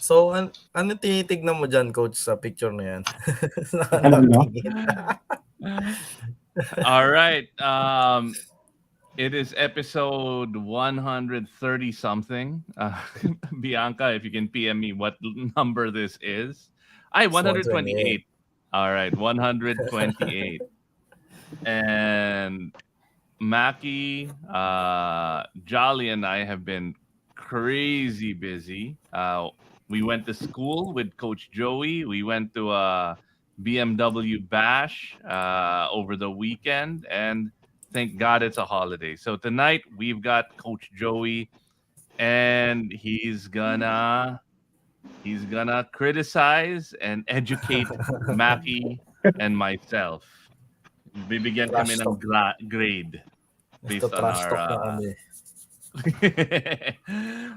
So, ano tinitignan mo dyan, Coach, sa picture na yan? Ano? All right. It is episode 130 something. Bianca, if you can PM me what number this is. It's 128. All right, 128. And Mackie, Jolly, and I have been crazy busy. We went to school with Coach Joey. We went to a BMW bash over the weekend, and thank God it's a holiday. So tonight we've got Coach Joey, and he's gonna criticize and educate Mackie and myself. Bibigyan kami Trash ng talk. grade Ito, based on trash our talk na kami.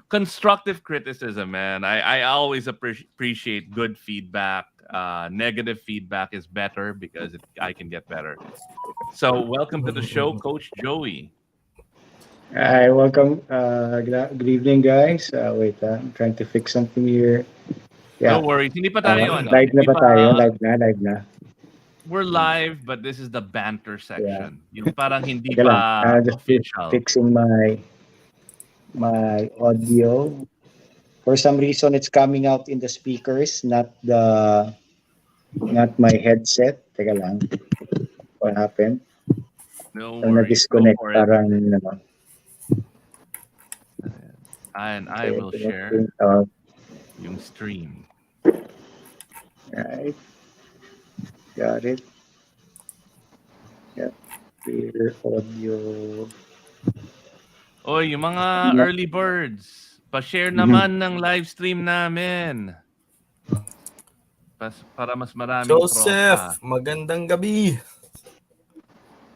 constructive criticism, man. I always appreciate good feedback. Negative feedback is better because I can get better. So, welcome to the show, Coach Joey. Hi, welcome. Good evening, guys. Wait, I'm trying to fix something here. No Yeah. worries. Hindi pa tayo, Live na hindi ba tayo? pa, Live na. we're live, but this is the banter section. Yung parang hindi Teka lang. pa Just official. fixing my audio. For some reason, it's coming out in the speakers, not my headset. Teka lang. What happened? No Parang worries. Go na-disconnect. for it. Parang, And I will share yung stream. Right. Got it. Yep. Clear audio. Oy, yung mga early birds, pa-share naman ng live stream namin. Para mas maraming Joseph, tropa. magandang gabi.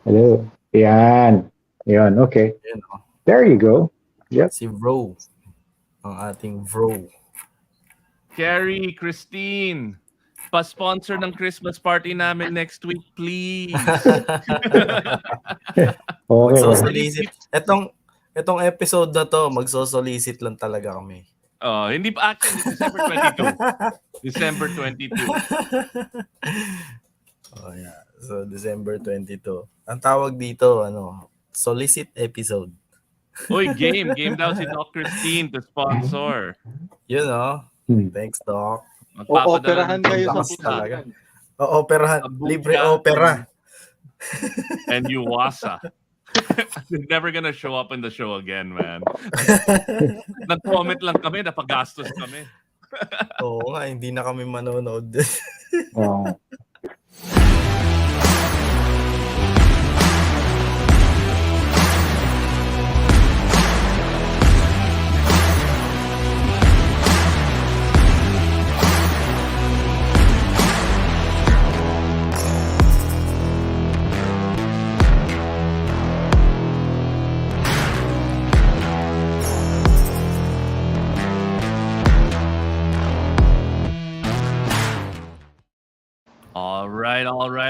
Hello. Yan. Okay. Yan, oh. There you go. Yep. Si Bro. Ang ating Bro. Carrie, Christine, pa-sponsor ng Christmas party namin next week, please. Okay. Magsosolicit. Etong episode na to, magsosolicit lang talaga kami. Hindi pa actually, December 22. December 22. Oh, yeah. So, December 22. Ang tawag dito, solicit episode. Uy, game daw si Doc Christine to sponsor. Yun, Thanks, Doc. Operahan kayo sa Lakas talaga. pusakan. Operahan. Libre opera. And Yuwasa. They're never gonna show up in the show again, man. Nag-comment lang kami, napagastos kami. Oo nga, hindi na kami manonood. Oh.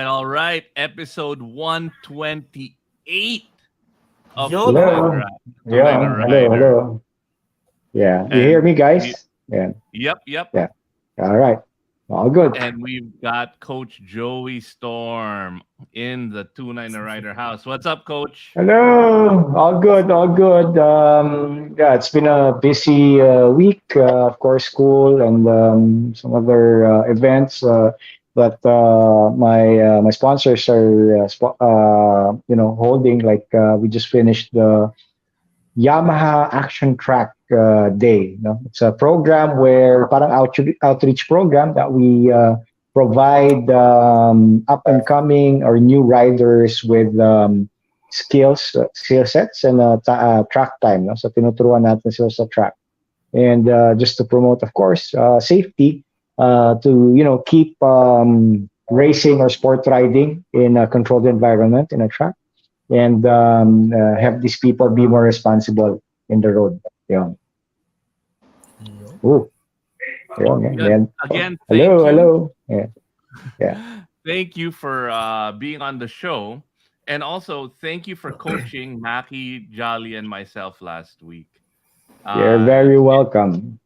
All right. Episode 128 of Yo, Hello. Hello. Yeah. You hear me, guys? Yeah. Yep. Yeah. All right. All good. And we've got Coach Joey Storm in the Tunay Rider house. What's up, Coach? Hello. All good. Yeah, it's been a busy week. Of course, school and some other events. But my sponsors are holding, like, we just finished the Yamaha Action Track Day. It's a program where parang outreach program that we provide up and coming or new riders with skill sets and track time. So tinuturuan natin sila sa track, and just to promote, of course, safety, to keep racing or sport riding in a controlled environment in a track, and have these people be more responsible in the road. Yeah. Ooh. Again, hello. Yeah. Thank you for being on the show, and also thank you for coaching Mackie, Jolly, and myself last week. You're very welcome.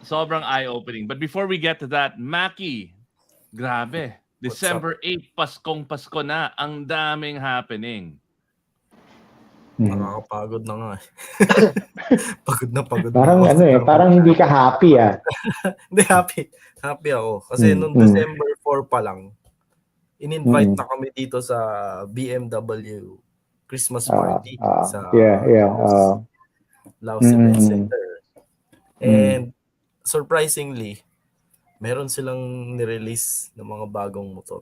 sobrang eye-opening. But before we get to that, Maki, grabe. December 8, Paskong Pasko na. Ang daming happening. Nakakapagod na nga eh. pagod Parang na ako. parang hindi ka happy ah. Hindi, happy ako. Kasi nung December 4 pa lang, in-invite na kami dito sa BMW Christmas party sa Laos Event Center. And surprisingly, meron silang nirelease ng mga bagong motor.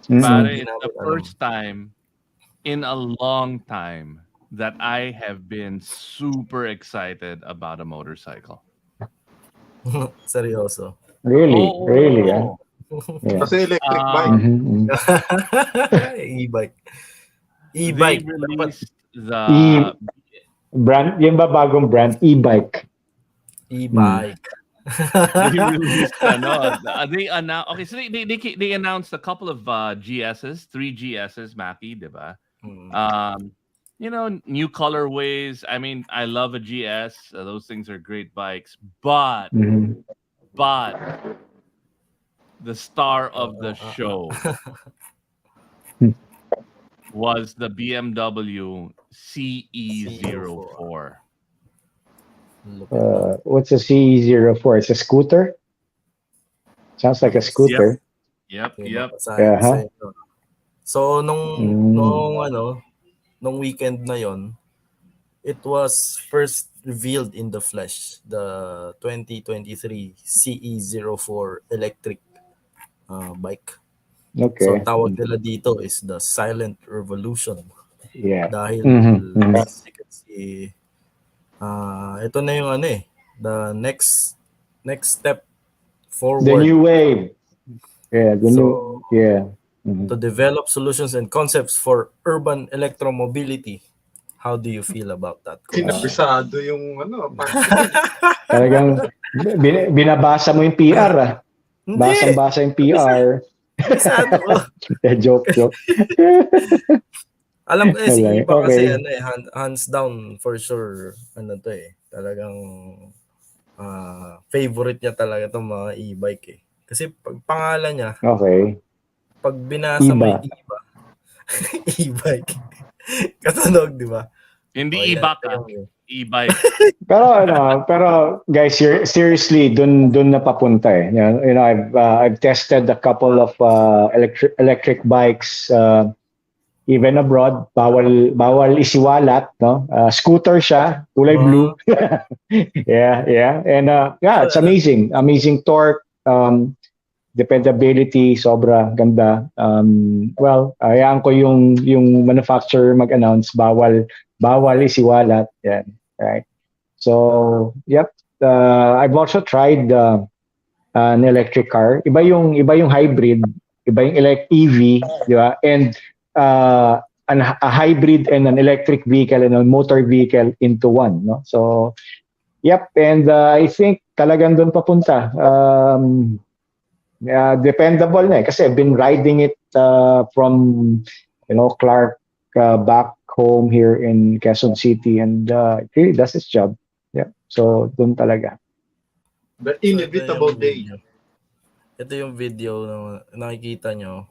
Pare, it's the first time in a long time that I have been super excited about a motorcycle. Seryoso. Really? Really? Yeah. Kasi electric bike. E-bike. They released the brand, yung ba bagong brand? E-bike. E-bike. They released they announced, okay, so they announced a couple of GSs, 3 GSs, Maki, diba? New colorways. I mean, I love a GS. Those things are great bikes, but the star of the show was the BMW CE04. What's a CE04? It's a scooter? Sounds like a scooter. Yep. So nung weekend na yon, it was first revealed in the flesh, the 2023 CE04 electric bike. Okay. So tawag nila dito is the Silent Revolution. Yeah. Dahil basically ito na yung the next step forward. The new wave. Yeah, To develop solutions and concepts for urban electromobility. How do you feel about that? Kinabisado yung Talagang binabasa mo yung PR ah. Basang-basa yung PR. Bisado ko. Joke. Alam ko si iba kasi hands down for sure talagang favorite niya talaga itong mga e-bike eh. Kasi pag pangalan niya, pag binasa mo yung iba, e-bike, katunog, di ba? Hindi e-baka, e-bike. pero guys, seriously, dun napapunta eh. I've tested a couple of electric bikes even abroad. Bawal isiwalat, no? Scooter siya, kulay blue. yeah. And it's amazing torque, dependability, sobra ganda. Hayaan ko yung manufacturer mag-announce bawal isiwalat. Yan, right? So, yep. I've also tried an electric car. Iba yung hybrid, iba yung EV, di ba? And a hybrid and an electric vehicle and a motor vehicle into one, no? So, yep. And I think talagang doon papunta. Dependable na eh. Kasi I've been riding it from Clark back home here in Quezon City, and it really does its job. Yeah. So doon talaga. The inevitable day. Ito yung video na nakikita nyo.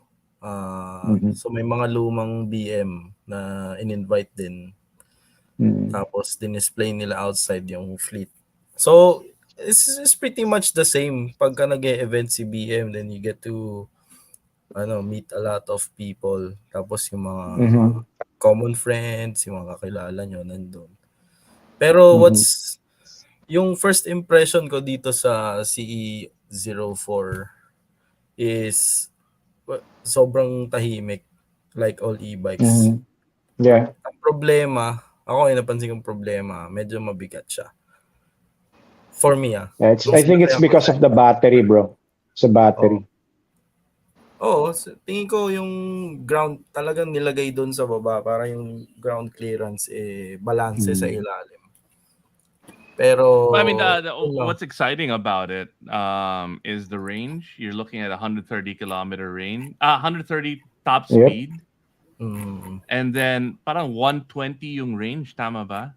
So may mga lumang BM na in-invite din. Tapos din-display nila outside yung fleet. So it's pretty much the same. Pagka nag-e-event si BM, then you get to meet a lot of people. Tapos yung mga common friends, yung mga kakilala nyo nandun. Pero what's yung first impression ko dito sa CE04 is sobrang tahimik, like all e-bikes. Yeah. Ang problema, ako napansin kong problema, medyo mabigat siya. For me, I think it's because of the battery, bro. Sa battery. Tingin ko yung ground talagang nilagay doon sa baba para yung ground clearance balance sa ilalim. Pero I mean, what's exciting about it is the range. You're looking at 130 kilometer range, 130 top speed, and then parang 120 yung range. Tama ba?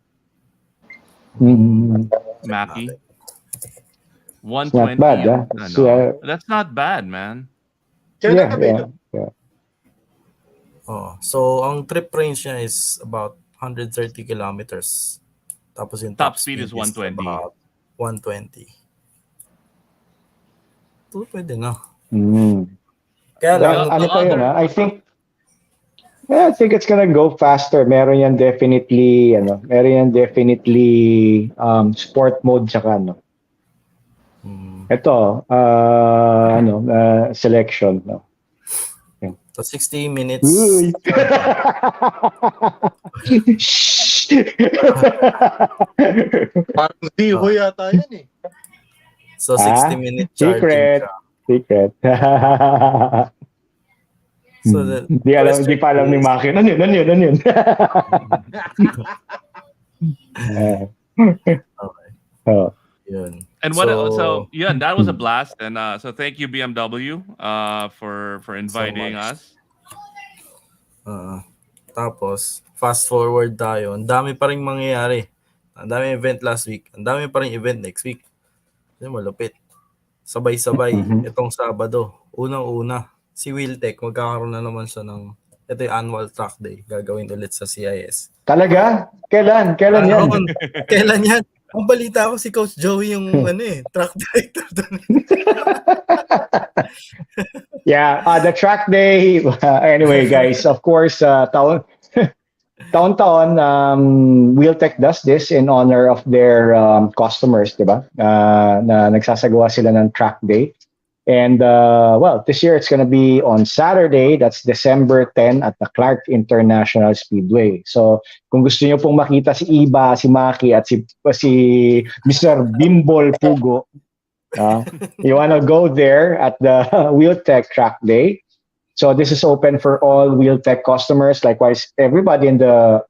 Maki? It's not 120 bad, yung It's, ano. That's not bad, man. Kailan ka yeah. Oh, so ang trip range niya is about 130 kilometers. Tapos yung Top speed is 120. about 120. So, pwede na. Kaya lang, Ano pa yun, I think it's gonna go faster. Meron yan definitely, sport mode tsaka Ito, selection, no. so 60 minutes. Uy. Parang Ziho yata yan eh. So 60 minute charging Secret. siya. Secret. So Di pa alam ni Maki. Ano yun? Okay. Oh. Yun. And what? So yeah, that was a blast. And so thank you BMW for inviting us. Tapos fast forward tayo. Ang dami pa ring mangyayari. Ang dami event last week. Ang dami pa ring event next week. Kasi malupit. Sabay-sabay itong Sabado. Unang-una, si Wiltech magkakaroon na naman siya ng ito yung annual track day. Gagawin ulit sa CIS. Talaga? Kailan yan? Kailan yan? Ang balita ko si Coach Joey yung track director doon. Yeah, the track day. Anyway, guys, of course, taon-taon, Wheeltech does this in honor of their customers, diba? Na nagsasagawa sila ng track day. And this year it's going to be on Saturday. That's December 10 at the Clark International Speedway. So kung gusto niyo pong makita si Iba, si Maki at si Mr. Bimbol Pugo, you want to go there at the Wheeltech Track Day. So this is open for all Wheeltech customers. Likewise, everybody in the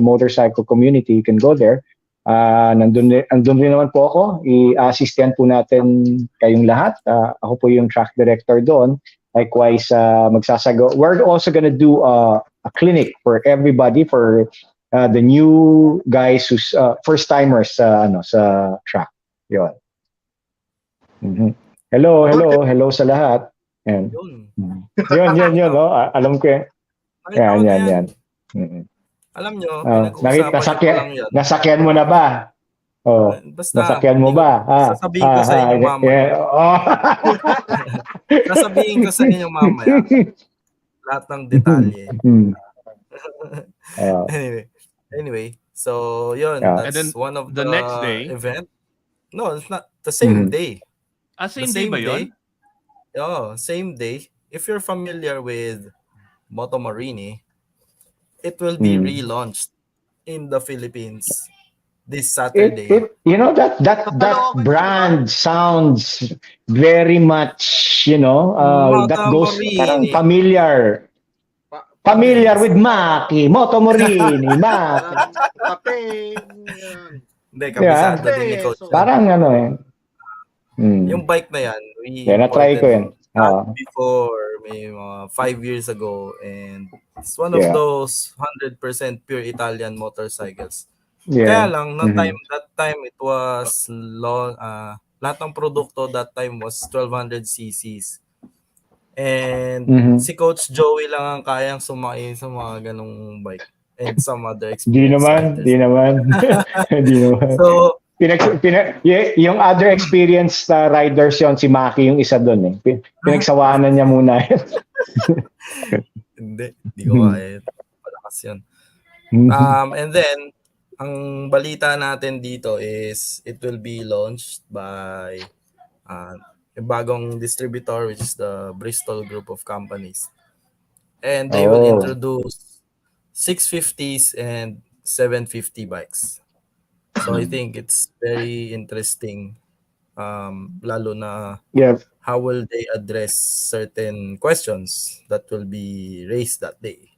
motorcycle community, you can go there. Nandun rin naman po ako. I-assistant po natin kayong lahat. Ako po yung track director doon. Likewise, we're also gonna do a clinic for everybody, for the new guys who's first-timers sa track. Yun. Hello sa lahat. Yan. Yun. Alam ko yan. Yan. Alam nyo, nasakyan mo na ba? Oh, basta, nasakyan mo ba? Sasabihin ko sa inyo mamaya. Sasabihin ko sa inyo mamaya. Lahat ng detalye. Anyway, so yun, that's one of the next day event. No, it's not the same day. Same day ba yun? Same day. If you're familiar with Motomarini, it will be relaunched in the Philippines this Saturday. That brand sounds very much, that goes parang familiar. Familiar with Maki, Motomarini, Maki. Hindi, kabisado din ni Coach. Parang yung bike na yan, na-try ko yan. Before, may mga 5 years ago, and it's one of those 100% pure Italian motorcycles. Kaya lang, that time it was lahat ng produkto that time was 1200 cc's. And si Coach Joey lang ang kayang sumakay sa mga ganong bike and some other experience. Di naman. So, yung other experienced riders yon, si Maki yung isa doon eh. Pinagsawanan niya muna. Hindi ko kaya. Malakas yun. And then, ang balita natin dito is it will be launched by a bagong distributor, which is the Bristol Group of Companies. And they will introduce 650s and 750 bikes. So I think it's very interesting, lalo na how will they address certain questions that will be raised that day.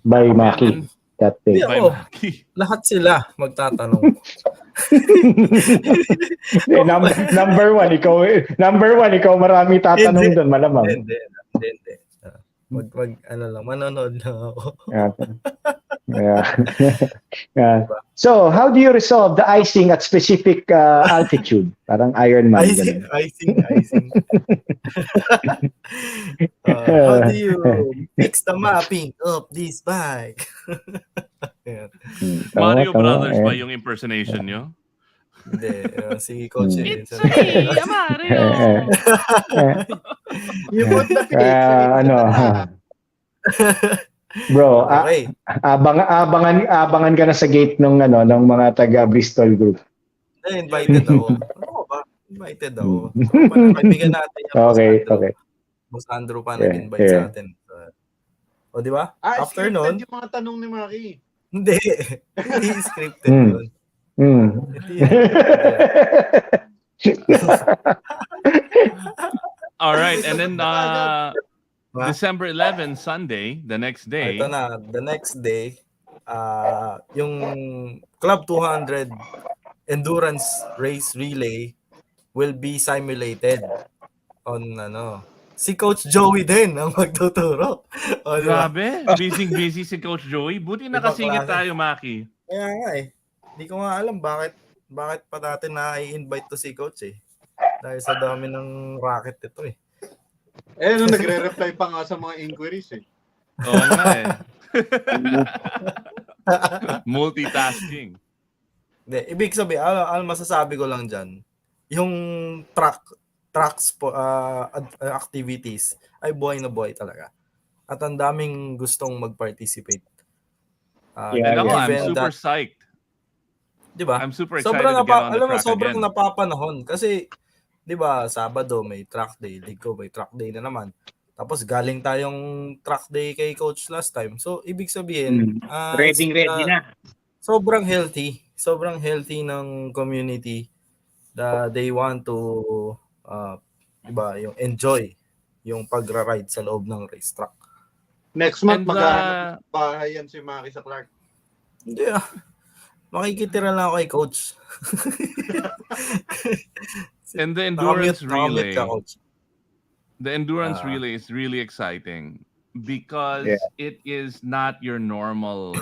By Maki that day. Lahat sila magtatanong. Number one, ikaw marami tatanong doon, malamang. Hindi. Manonood lang ako. Yeah. Yeah. So, how do you resolve the icing at specific altitude? Parang Ironman, Icing, ganun. icing. How do you fix the mapping of this bike? Ayan. Tama, Mario tama. Brothers ba yung impersonation nyo? Hindi, si Coach Mm. yun. It's me, Mario! You put the pitch. Ano, bro, Okay. abangan ka na sa gate ng mga taga Bristol group. Invited ako. Oo ba? Invited ako. Mm. Tropa na kaibigan natin yung Boss Okay, Andrew. okay. Boss Andrew pa Yeah, nag-invite sa atin. O, di ba? After Scripted nun, yung mga tanong ni Maki. hindi. Hindi scripted Mm. yun. Mm. Hindi All right, and then Diba? December 11, Sunday, the next day. Ito na, the next day, yung Club 200 Endurance Race Relay will be simulated on si Coach Joey din ang magtuturo. O, di ba? Grabe, busy si Coach Joey. Buti Ibang nakasingit klase. tayo, Maki. Kaya nga Hindi ko nga alam bakit pa natin na-i-invite to si Coach eh. Dahil sa dami ng racket ito eh. Nagre-reply pa nga sa mga inquiries eh. Oo nga eh. Multitasking. Hindi, ibig sabihin, ang masasabi ko lang dyan, yung activities ay buhay na buhay talaga. At ang daming gustong mag-participate. And ako, I'm super psyched. Diba? I'm super excited to get on the track sobrang again. napapanahon kasi 'di ba, Sabado may track day, Linggo may track day na naman. Tapos galing tayong track day kay Coach last time. So ibig sabihin, Ready na. Sobrang healthy ng community that they want to 'di ba, yung enjoy yung pagra-ride sa loob ng racetrack. Next month, And, maghahanap ng bahay yan si Maki sa Clark. Hindi makikitira lang ako kay Coach. And the endurance Nakamute relay. ka, Coach. The endurance relay is really exciting because it is not your normal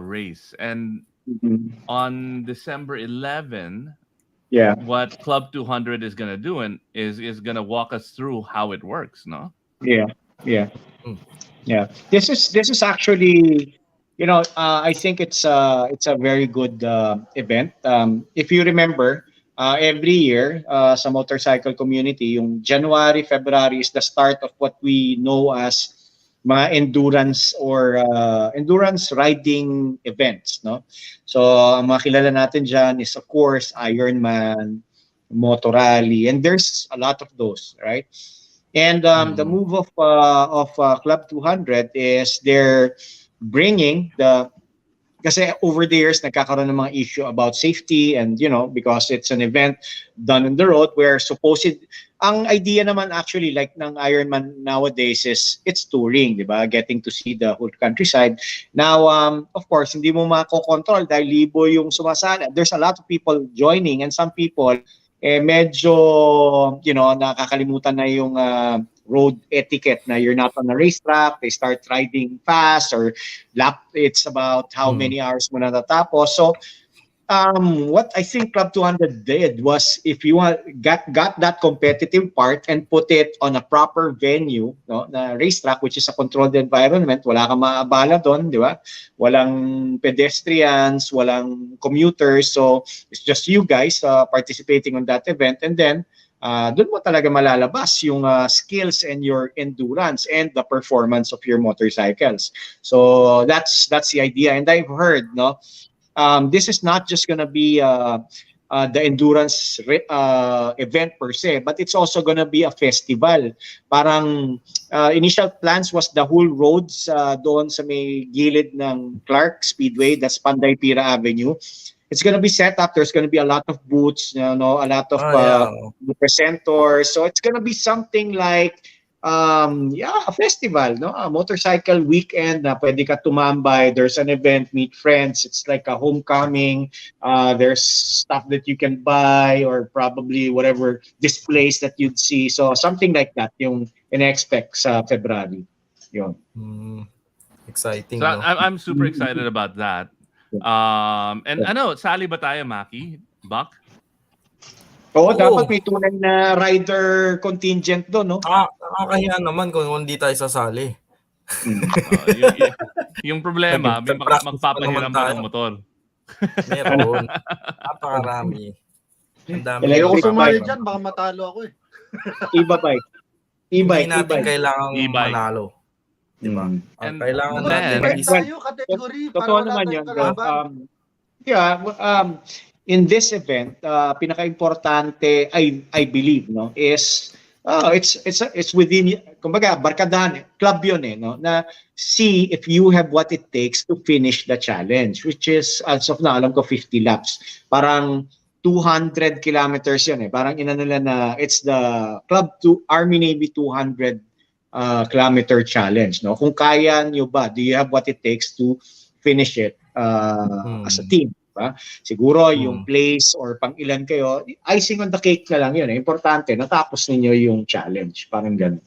race. And on December 11, what Club 200 is going to do is going to walk us through how it works, no? Yeah. This is actually, I think it's a very good event. If you remember, every year sa motorcycle community, yung January, February is the start of what we know as mga endurance or endurance riding events, no? So ang mga kilala natin dyan is of course Ironman, Motor Rally, and there's a lot of those, right? And the move of Club 200 is they're bringing kasi over the years nagkakaroon ng mga issue about safety and because it's an event done on the road where ang idea naman actually like ng Ironman nowadays is it's touring, di ba? Getting to see the whole countryside. Now, of course, hindi mo makokontrol dahil libo yung sumasali. There's a lot of people joining and some people medyo nakakalimutan na yung road etiquette na you're not on a racetrack, they start riding fast or it's about how many hours mo natatapos. So what I think Club 200 did was if you got that competitive part and put it on a proper venue, no, na racetrack which is a controlled environment, wala kang maabala doon, di ba? Walang pedestrians, walang commuters, so it's just you guys participating on that event, and then doon mo talaga malalabas yung skills and your endurance and the performance of your motorcycles. So that's the idea, and I've heard, no, this is not just going to be the endurance event per se, but it's also going to be a festival. Parang initial plans was the whole roads doon sa may gilid ng Clark Speedway, that's Panday Pira Avenue. It's going to be set up. There's going to be a lot of booths, a lot of presenters. So it's going to be something like a festival, no? A motorcycle weekend na pwede ka tumambay. There's an event, meet friends. It's like a homecoming. There's stuff that you can buy or probably whatever displays that you'd see. So something like that yung in-expect sa February. Yun. Exciting, So no? I'm super excited about that. And ano, sali ba tayo, Maki? Buck? Oo, dapat Oo. may tunay na rider contingent doon, no? Nakakahiya naman kung hindi tayo sasali. Yung problema, may Nag-practice pa naman magpapahiram pa ng tayo. motor. Meron. Napakarami. Ang dami Hindi ako Electric sumali bike. dyan, baka matalo ako eh. E-bike. Hindi natin E-bike. kailangang E-bike. manalo. Diba? Ang And kailangan then, natin Mag-invite is tayo, category, para Totoo wala naman tayong yun, bro. kalaban. In this event, pinaka-importante, I believe, no, is it's within, kumbaga, barkadahan, club yun no, na see if you have what it takes to finish the challenge, which is, as of now, alam ko 50 laps. Parang 200 kilometers yun Parang inano nila na it's the Club to Army Navy 200 kilometer challenge, no? Kung kaya nyo ba, do you have what it takes to finish it as a team? Diba? Siguro yung place or pang ilan kayo, icing on the cake na lang yun. Importante, natapos ninyo yung challenge. Parang gano'n.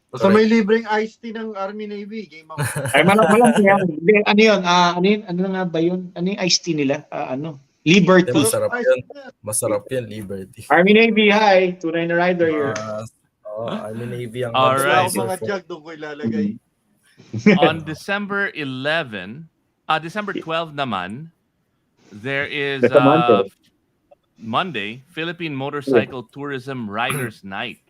Basta may libreng iced tea ng Army Navy. Game ako. Ay, malam yan. Ano yun? Ano nga ba yun? Ano yung iced tea nila? Liberty. Masarap yun. Masarap yun, Liberty. Army Navy, hi. Tunay na rider here. Army Navy ang Alright. Wala ako mga jug doon ko ilalagay. On December 12 naman, there is Monday, Philippine Motorcycle Tourism Riders Night.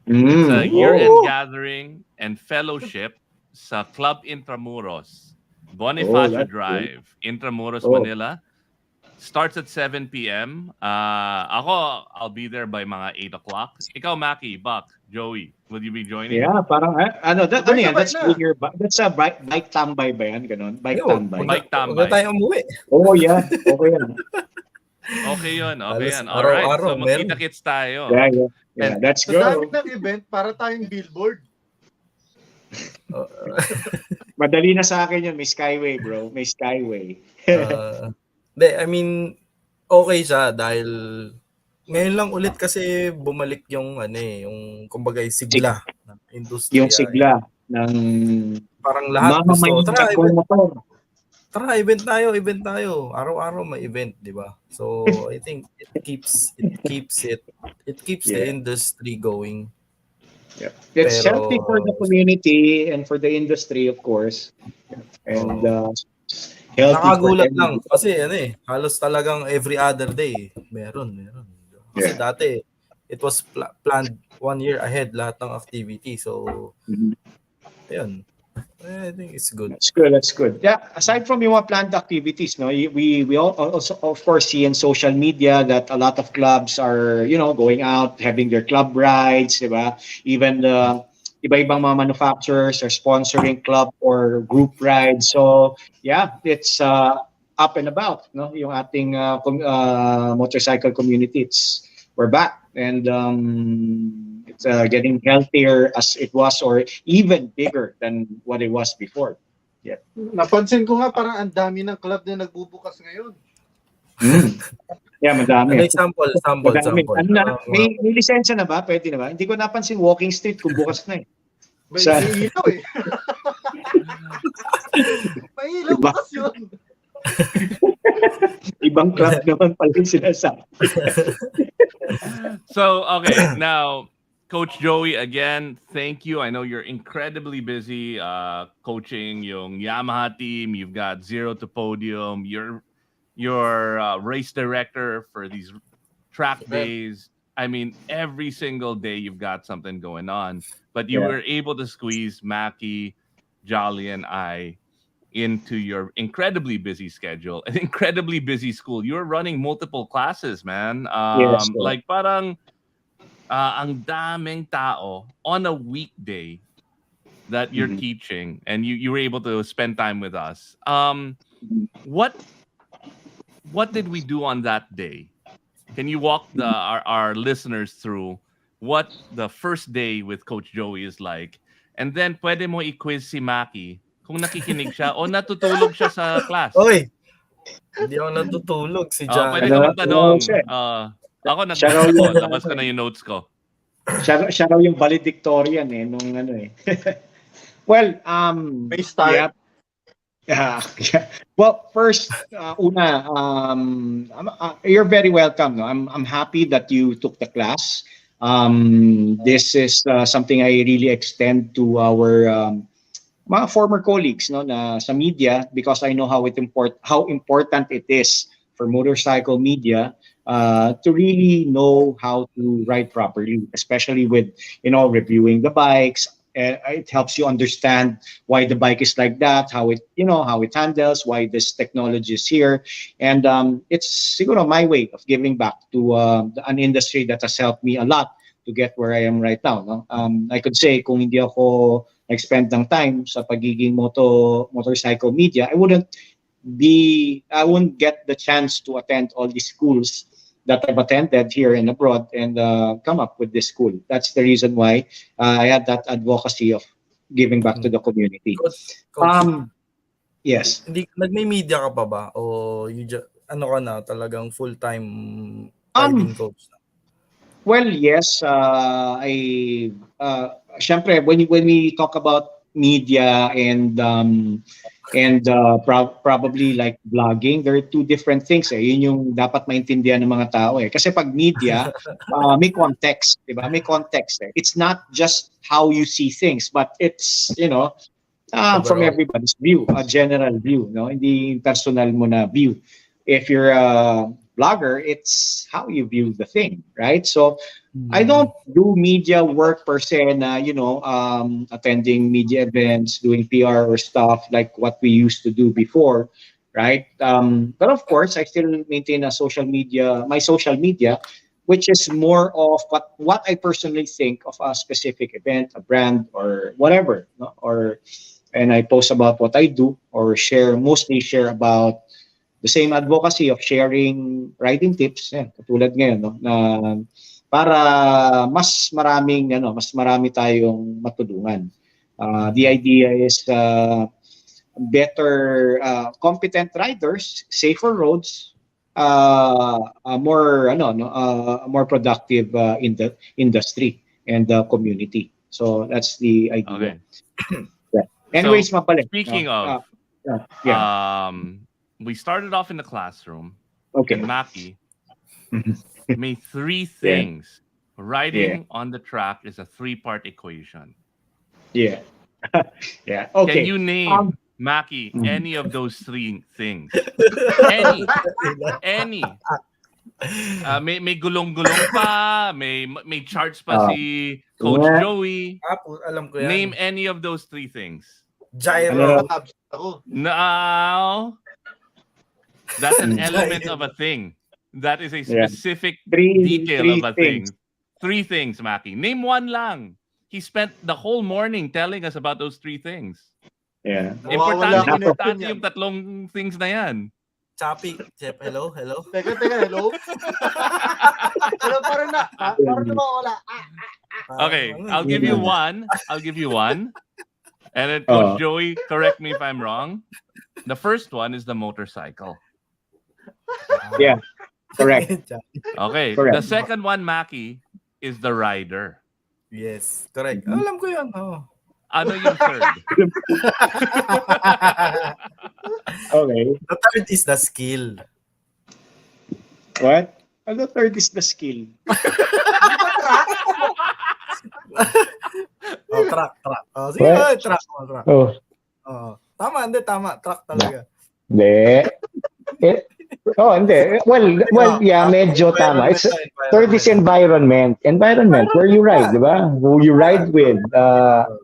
It's a year-end gathering and fellowship sa Club Intramuros, Bonifacio Drive, Intramuros, Manila. Starts at 7 p.m. I'll be there by mga 8 o'clock. Ikaw, Maki, Buck, Joey, will you be joining? Yeah, parang that's a bike tambay ba yan? Ganon? Bike tambay. Bike tambay. Huwag tayo umuwi. Oh, yeah. Okay yan. Okay yun. Alright, Araw-araw, so magkita-kits tayo. Yeah, that's Sa go. dami ng event, para tayong billboard. Madali na sa akin yun. May Skyway, bro. May Skyway. I mean, okay siya dahil ngayon lang ulit kasi bumalik yung yung kumbaga yung sigla ng industriya. Yung sigla ng parang lahat gusto. Tara, event tayo. Araw-araw may event, di ba? So, I think it keeps the industry going. Yeah. It's healthy for the community and for the industry, of course. And nakagulat lang kasi halos talagang every other day meron. Kasi dati it was planned 1 year ahead lahat ng activity. So ayun. I think it's good. That's good. Yeah, aside from yung mga planned activities, no, we also of course see in social media that a lot of clubs are, going out, having their club rides, diba? Even the iba-ibang mga manufacturers are sponsoring club or group rides. So, yeah, it's up and about, no? Yung ating motorcycle community, we're back and it's getting healthier as it was or even bigger than what it was before. Yeah. Napansin ko nga parang ang dami ng club na nagbubukas ngayon. Yeah, madami. Example. May lisensya na ba? Pwede na ba? Hindi ko napansin walking street kung bukas na May ilaw May ilaw bukas yun. Ibang club naman pala yung sinasabi. So, okay, now, Coach Joey, again, thank you. I know you're incredibly busy coaching yung Yamaha team. You've got Zero to Podium. You're race director for these track days. I mean, every single day you've got something going on. But you were able to squeeze Maki, Jolly, and I into your incredibly busy schedule, an incredibly busy school. You're running multiple classes, man. Yes, like parang ang daming tao on a weekday that you're teaching, and you were able to spend time with us. What did we do on that day? Can you walk our listeners through what the first day with Coach Joey is like? And then pwede mo i-quiz si Maki kung nakikinig siya o natutulog siya sa class. Oy! Hindi ako natutulog si John. Pwede ka magtanong. Ako nag-notes ko. Labas ko na yung notes ko. Siya raw yung valedictorian nung Well, may start. Yeah, yeah. Well, first, una, you're very welcome. No? I'm happy that you took the class. This is something I really extend to our mga former colleagues, no, na sa media, because I know how important it is for motorcycle media to really know how to ride properly, especially with reviewing the bikes. It helps you understand why the bike is like that, how it handles, why this technology is here, and it's siguro my way of giving back to an industry that has helped me a lot to get where I am right now. No? I could say kung hindi ako nag-spend ng time sa pagiging motorcycle media, I wouldn't get the chance to attend all these schools that I've attended here and abroad and come up with this school. That's the reason why I had that advocacy of giving back to the community. Coach, Yes. nagme-media ka pa ba? O ano ka na, talagang full-time riding coach na? Well, yes. Syempre, when we talk about media and probably like vlogging, there are two different things. Yun yung dapat maintindihan ng mga tao. Kasi pag media, may context, di ba? May context. It's not just how you see things, but it's, from everybody's view, a general view, no? Hindi personal mo na view. If you're a blogger, it's how you view the thing, right? So I don't do media work per se na, attending media events, doing PR or stuff like what we used to do before, right? But of course, I still maintain my social media, which is more of what I personally think of a specific event, a brand, or whatever, no? And I post about what I do or mostly share about the same advocacy of sharing riding tips, katulad ngayon, no, na para mas marami tayong matulungan. The idea is better competent riders, safer roads, a more productive in the industry and the community. So that's the idea. Okay. Anyways, so, speaking of, we started off in the classroom. Okay. And Maki made three things. Riding on the track is a 3-part equation. Yeah. Yeah. Okay. Can you name, Maki, any of those three things? Any. May gulong-gulong pa, may charts pa si Coach Joey. Alam ko yan. Name any of those three things. Gyro. Now, that's an element of a thing. That is a specific detail of a thing. Three things, Maki. Name one lang. He spent the whole morning telling us about those three things. Yeah. Importante yung tatlong things na yan. Chappy, Chef, hello? Teka, hello? Hello, parang wala. Okay, I'll give you one. And then Coach Joey, correct me if I'm wrong. The first one is the motorcycle. Yeah, correct. Okay, Correct. the second one, Maki, is the rider. Yes, correct. Alam ko yan. Ano yung third? Okay. The third is the skill. What? The third is the skill. Track. Sige, track. Tama. Track talaga. Hindi. Hindi. Well, yeah, medyo tama. It's third is environment. Environment, where you ride, di ba? Who you ride with.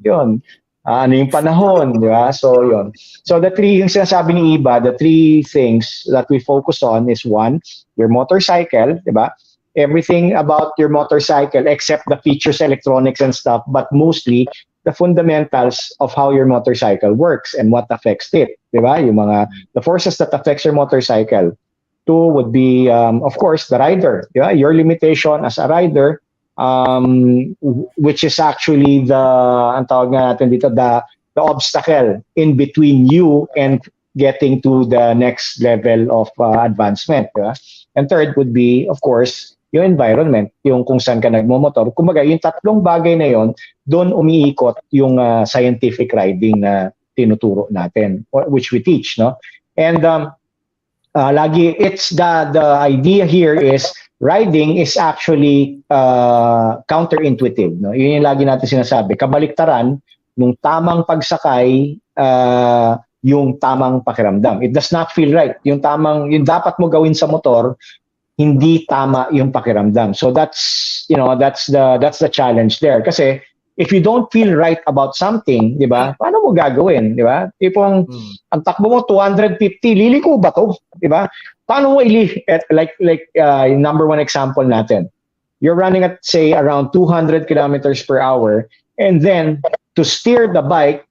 Yun. Ano yung panahon, di ba? So, yun. So, yung sinasabi ni Iba, the three things that we focus on is one, your motorcycle, di ba? Everything about your motorcycle except the features, electronics, and stuff, but mostly the fundamentals of how your motorcycle works and what affects it, di ba? Yung the forces that affects your motorcycle. Two would be, of course, the rider, di ba? Your limitation as a rider, which is actually ang tawag nga natin dito, the obstacle in between you and getting to the next level of advancement, di ba? And third would be, of course, yung environment, yung kung saan ka nagmomotor. Kumbaga, yung tatlong bagay na yon, doon umiikot yung scientific riding na tinuturo natin, which we teach, no? And lagi, it's the idea here is riding is actually counterintuitive, no? Yun yung lagi natin sinasabi. Kabaliktaran, nung tamang pagsakay, yung tamang pakiramdam. It does not feel right. Yung dapat mo gawin sa motor, hindi tama yung pakiramdam. So that's the challenge there. Kasi if you don't feel right about something, di ba? Paano mo gagawin, di ba? Tipong ang takbo mo 250, liliko ba to? Di ba? Paano mo yung number one example natin. You're running at say around 200 kilometers per hour, and then to steer the bike,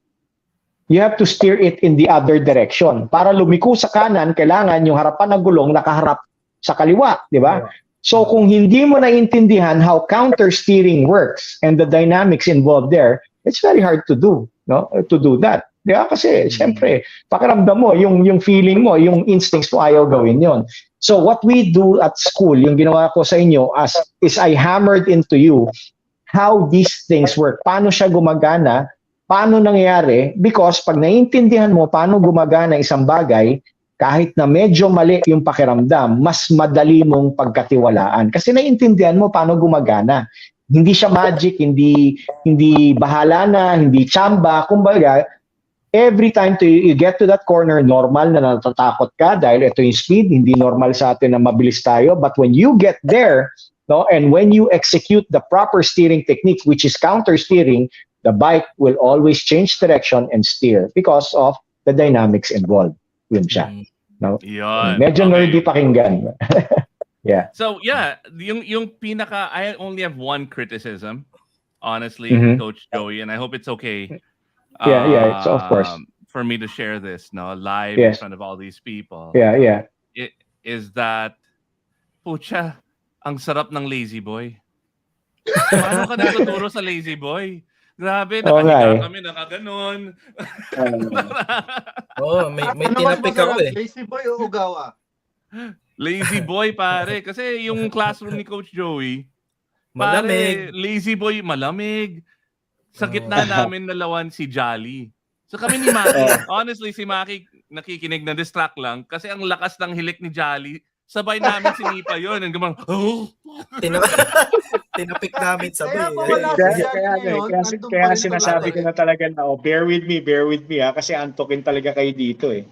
you have to steer it in the other direction. Para lumiko sa kanan, kailangan yung harapan ng gulong nakaharap sa kaliwa, di ba? So kung hindi mo naiintindihan how counter steering works and the dynamics involved there, it's very hard to do, no? To do that. Di ba? Kasi siyempre, pakiramdam mo, yung feeling mo, yung instincts mo ayaw gawin yon. So what we do at school, yung ginawa ko sa inyo is I hammered into you how these things work. Paano siya gumagana? Paano nangyayari? Because pag naiintindihan mo paano gumagana isang bagay, kahit na medyo mali yung pakiramdam, mas madali mong pagkatiwalaan. Kasi naiintindihan mo paano gumagana. Hindi siya magic, hindi bahala na, hindi tsamba. Kumbaga, every time you get to that corner, normal na natatakot ka dahil ito yung speed, hindi normal sa atin na mabilis tayo. But when you get there, no, and when you execute the proper steering technique, which is counter steering, the bike will always change direction and steer because of the dynamics involved. Yun siya. No? Yun. Medyo nerdy pakinggan. Yeah. So yeah, yung pinaka, I only have one criticism, honestly, Coach Joey, and I hope it's okay. Yeah, it's of course. For me to share this, no, live in front of all these people. Yeah. It is that, pucha, ang sarap ng lazy boy. Paano ka nagtuturo sa lazy boy? Grabe, nakahiga kami, nakaganon. May tinapik ako eh. Lazy boy o ugawa? Lazy boy, pare. Kasi yung classroom ni Coach Joey, malamig. Pare, lazy boy, malamig. Sa gitna namin nalawan si Jolly. So kami ni Maki, honestly, si Maki nakikinig na distract lang kasi ang lakas ng hilik ni Jolly, sabay namin sinipa yun. And gumang, Tinapik namin sabi. Kaya sinasabi ko na talaga na, bear with me kasi antokin talaga kayo dito eh.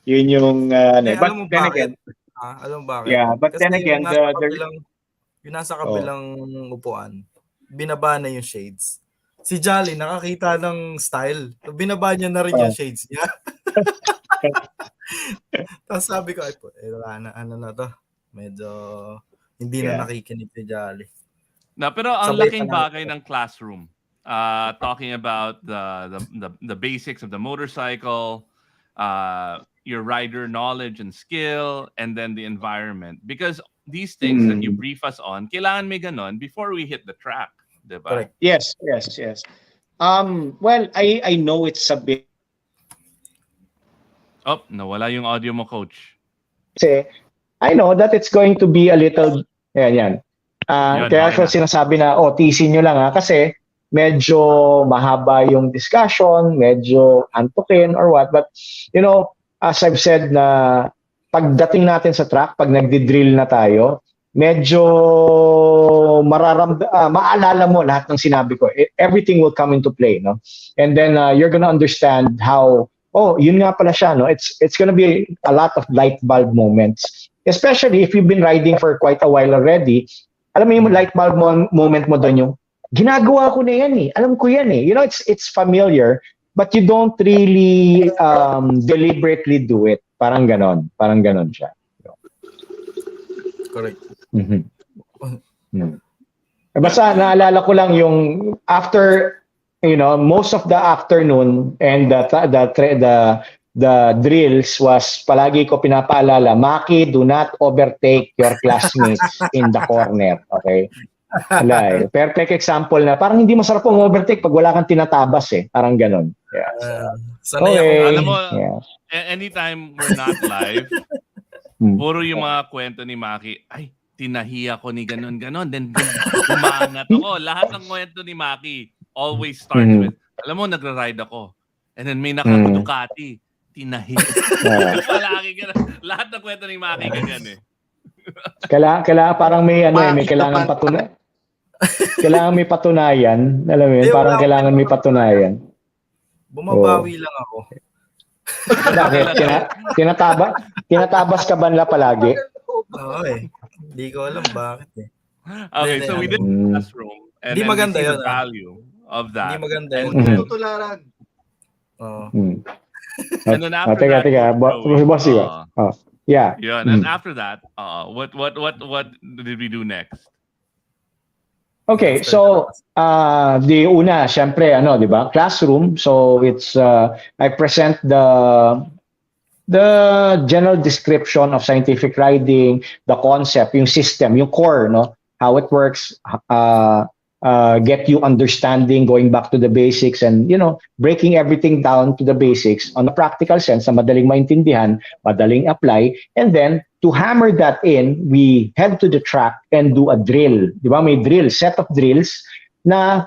Yun yung, but then again. Alam bakit? Yeah, but kasi then again, yung nasa kabilang upuan, binaba na yung shades. Si Jolly, nakakita ng style. Binaba niya na rin yung shades niya. Tapos sabi ko, ano na to? Medyo hindi na nakikinig si Jolly. No, pero ang laking bagay ng classroom, talking about the basics of the motorcycle, your rider knowledge and skill, and then the environment. Because these things that you brief us on, kailangan may ganon before we hit the track. Diba? Correct. Yes. Well, I know it's a bit. Oh, nawala yung audio mo, Coach. Kasi I know that it's going to be a little, yan. Kaya sinasabi na, tiisin nyo lang kasi medyo mahaba yung discussion, medyo antukin or what. But, as I've said na pagdating natin sa track, pag nagdi-drill na tayo, medyo maalala mo lahat ng sinabi ko. Everything will come into play, no? And then you're gonna understand how, yun nga pala siya, no? It's gonna be a lot of light bulb moments. Especially if you've been riding for quite a while already. Alam mo yung light bulb moment mo doon yung, ginagawa ko na yan eh. Alam ko yan eh. It's familiar, but you don't really deliberately do it. Parang ganon siya. Correct. Basta naalala ko lang yung after, most of the afternoon and the drills was palagi ko pinapaalala, Maki, do not overtake your classmates in the corner. Okay? Perfect example na parang hindi masarap pong overtake pag wala kang tinatabas eh. Parang ganon. Yeah. Sanay ako. Alam mo, anytime we're not live, puro yung mga kwento ni Maki, ay, tinahi ako ni ganon. Then umangat ako. Lahat ng kwento ni Maki always starts with, alam mo, nagra-ride ako. And then may naka-Ducati. Tinahi. Palagi ka na. Lahat ng kwento ni Maki ganyan eh. Kailangan parang may may kailangan kailangan may patunayan. Alam mo yun, parang kailangan may patunayan. Bumabawi lang ako. Bakit? Tinatabas ka ba nila palagi? Oo eh. Hindi ko alam bakit eh. Okay, so we did the classroom. And Hindi then maganda we see yun, the value of that. Hindi maganda yun. Tutularan. And then after that, yeah. Yeah, and then after that, what did we do next? Okay, so the una, syempre, di ba? Classroom. So it's I present the general description of scientific writing, the concept, yung system, yung core, no? How it works, get you understanding, going back to the basics, and breaking everything down to the basics on a practical sense na madaling maintindihan, madaling apply, and then to hammer that in, we head to the track and do a drill. Di ba? May drill, set of drills na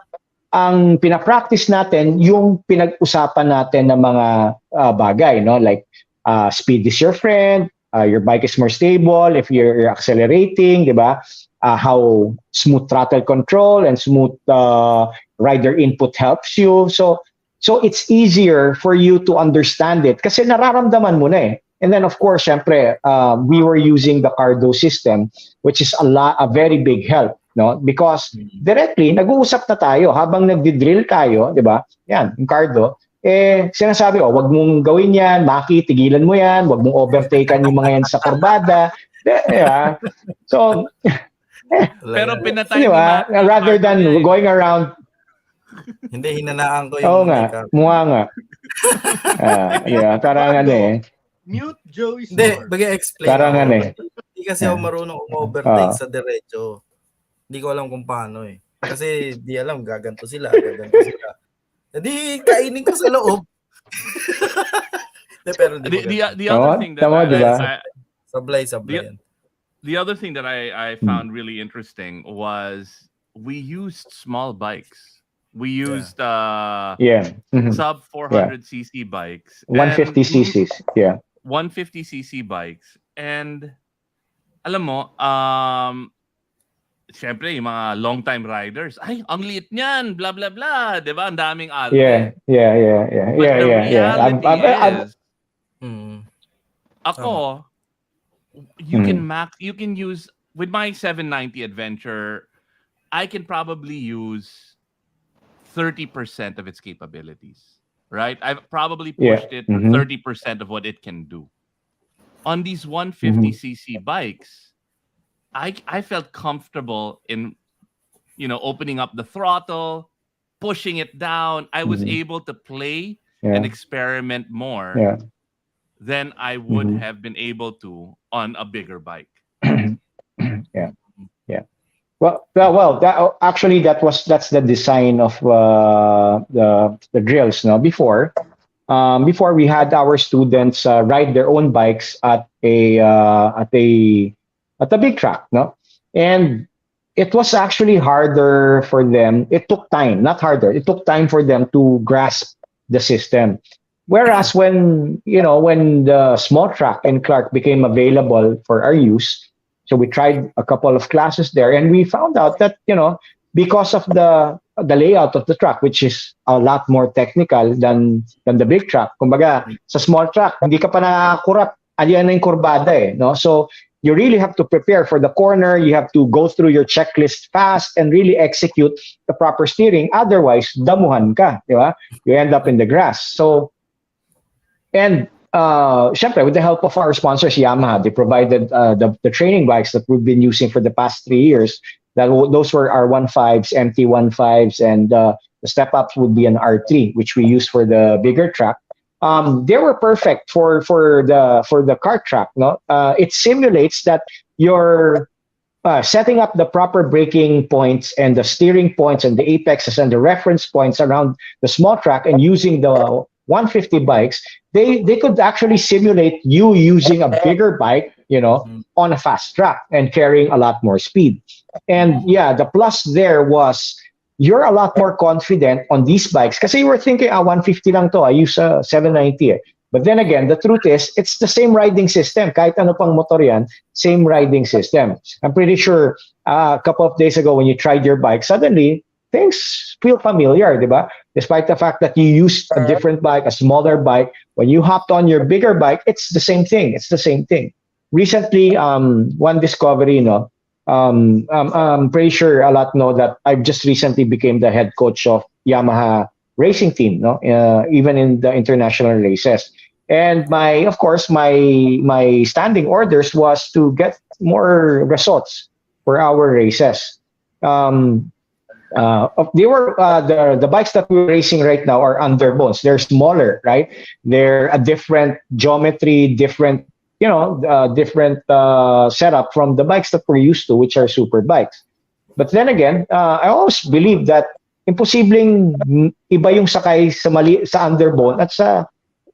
ang pinapractice natin yung pinag-usapan natin ng mga bagay, no? Like speed is your friend, your bike is more stable if you're accelerating, di ba? How smooth throttle control and smooth rider input helps you. So it's easier for you to understand it kasi nararamdaman mo na eh. And then of course, syempre, we were using the Cardo system, which is a very big help, no? Because directly nag-uusap na tayo habang nagdi-drill tayo, 'di ba? Yan, yung Cardo. Sinasabi, wag mong gawin 'yan, Maki, tigilan mo 'yan, wag mong overtaken yung mga yan sa kurbada. Yeah. So pero pinatay diba? Rather than going around. Hindi, hinanaan ko yung mukha nga. Yeah, parang Mute Joey Hindi, mag-explain parang Hindi kasi ako marunong overtake sa diretso. Hindi ko alam kung paano eh. Kasi di alam, gaganto sila. Hindi, kainin ko sa loob. Pero the other thing that sablay. The other thing that I found really interesting was we used small bikes. We used sub 400cc bikes. 150cc's, yeah. 150cc bikes. And alam mo, syempre, yung mga long-time riders, ay, ang liit niyan, blah, blah, blah. Diba? Ang daming alte. Yeah. But the reality is, ako, you can use, with my 790 Adventure, I can probably use 30% of its capabilities, right? I've probably pushed it 30% of what it can do. On these 150cc bikes, I felt comfortable in, opening up the throttle, pushing it down. I was able to play and experiment more than I would have been able to on a bigger bike. Yeah. Well. That's the design of the drills. No, before we had our students ride their own bikes at a big track. No, and it was actually harder for them. It took time, not harder. It took time for them to grasp the system. Whereas when the small track in Clark became available for our use. So we tried a couple of classes there, and we found out that because of the layout of the track, which is a lot more technical than the big track. Kumbaga, sa small track, hindi ka pa nakakurap. Aliyan na yung kurbada no? So you really have to prepare for the corner. You have to go through your checklist fast and really execute the proper steering. Otherwise, damuhan ka, di ba? You end up in the grass. So, and syempre, with the help of our sponsors, Yamaha, they provided the training bikes that we've been using for the past 3 years. Those were our 1.5s, MT 1.5s, and the step-ups would be an R3, which we used for the bigger track. They were perfect for the kart track. No, it simulates that you're setting up the proper braking points and the steering points and the apexes and the reference points around the small track, and using the 150 bikes, they could actually simulate you using a bigger bike, on a fast track and carrying a lot more speed. And the plus there was you're a lot more confident on these bikes. Kasi you were thinking, 150 lang to, I use a 790 eh. But then again, the truth is, it's the same riding system. Kahit ano pang motor yan, same riding system. I'm pretty sure a couple of days ago when you tried your bike, suddenly things feel familiar, di ba? Despite the fact that you used a different bike, a smaller bike, when you hopped on your bigger bike, it's the same thing. It's the same thing. Recently, one discovery, I'm pretty sure a lot know that I've just recently became the head coach of Yamaha racing team, even in the international races. And of course, my standing orders was to get more results for our races. They were the bikes that we're racing right now are underbones. They're smaller, right? They're a different geometry, different setup from the bikes that we're used to, which are super bikes. But then again, I always believe that imposibleng iba yung sakay sa underbone at sa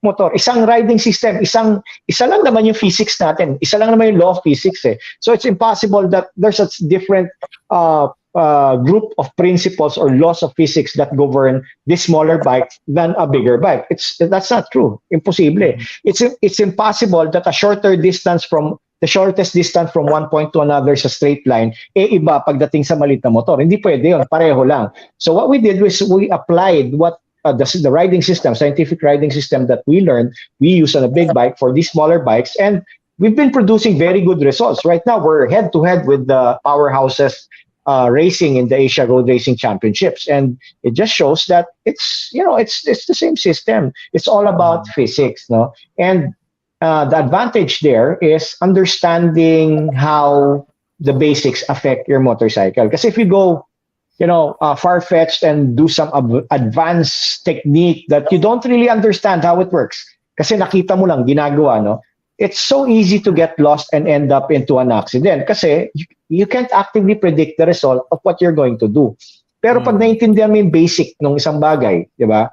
motor. Isang riding system, isa lang naman yung physics natin. Isa lang naman yung law of physics eh. So it's impossible that there's a different group of principles or laws of physics that govern this smaller bike than a bigger bike. That's not true. Imposible. It's impossible that the shortest distance from one point to another sa straight line, iba pagdating sa maliit na motor. Hindi pwede yun. Pareho lang. So what we did was we applied what the riding system, scientific riding system that we learned, we use on a big bike for these smaller bikes, and we've been producing very good results. Right now, we're head-to-head with the powerhouses racing in the Asia Road Racing Championships, and it just shows that it's the same system. It's all about physics, no? And the advantage there is understanding how the basics affect your motorcycle. Because if you go far-fetched and do some advanced technique that you don't really understand how it works, kasi nakita mo lang ginagawa, no? It's so easy to get lost and end up into an accident kasi you can't actively predict the result of what you're going to do. Pero pag naintindihan mo yung basic ng isang bagay, di ba?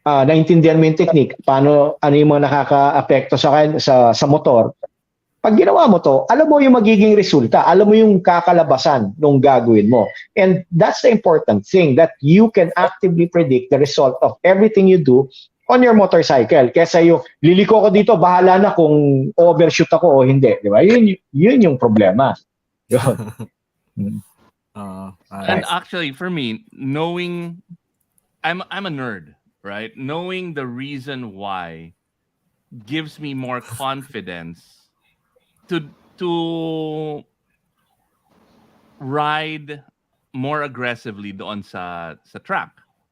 Naintindihan mo yung technique, ano yung mga nakaka-apekto sa motor, pag ginawa mo to, alam mo yung magiging resulta, alam mo yung kakalabasan nung gagawin mo. And that's the important thing, that you can actively predict the result of everything you do on your motorcycle. Kesa yung liliko ko dito, bahala na kung overshoot ako o hindi. Di ba? Yun yung problema. And actually, for me, knowing, I'm a nerd, right? Knowing the reason why gives me more confidence to ride more aggressively doon sa track,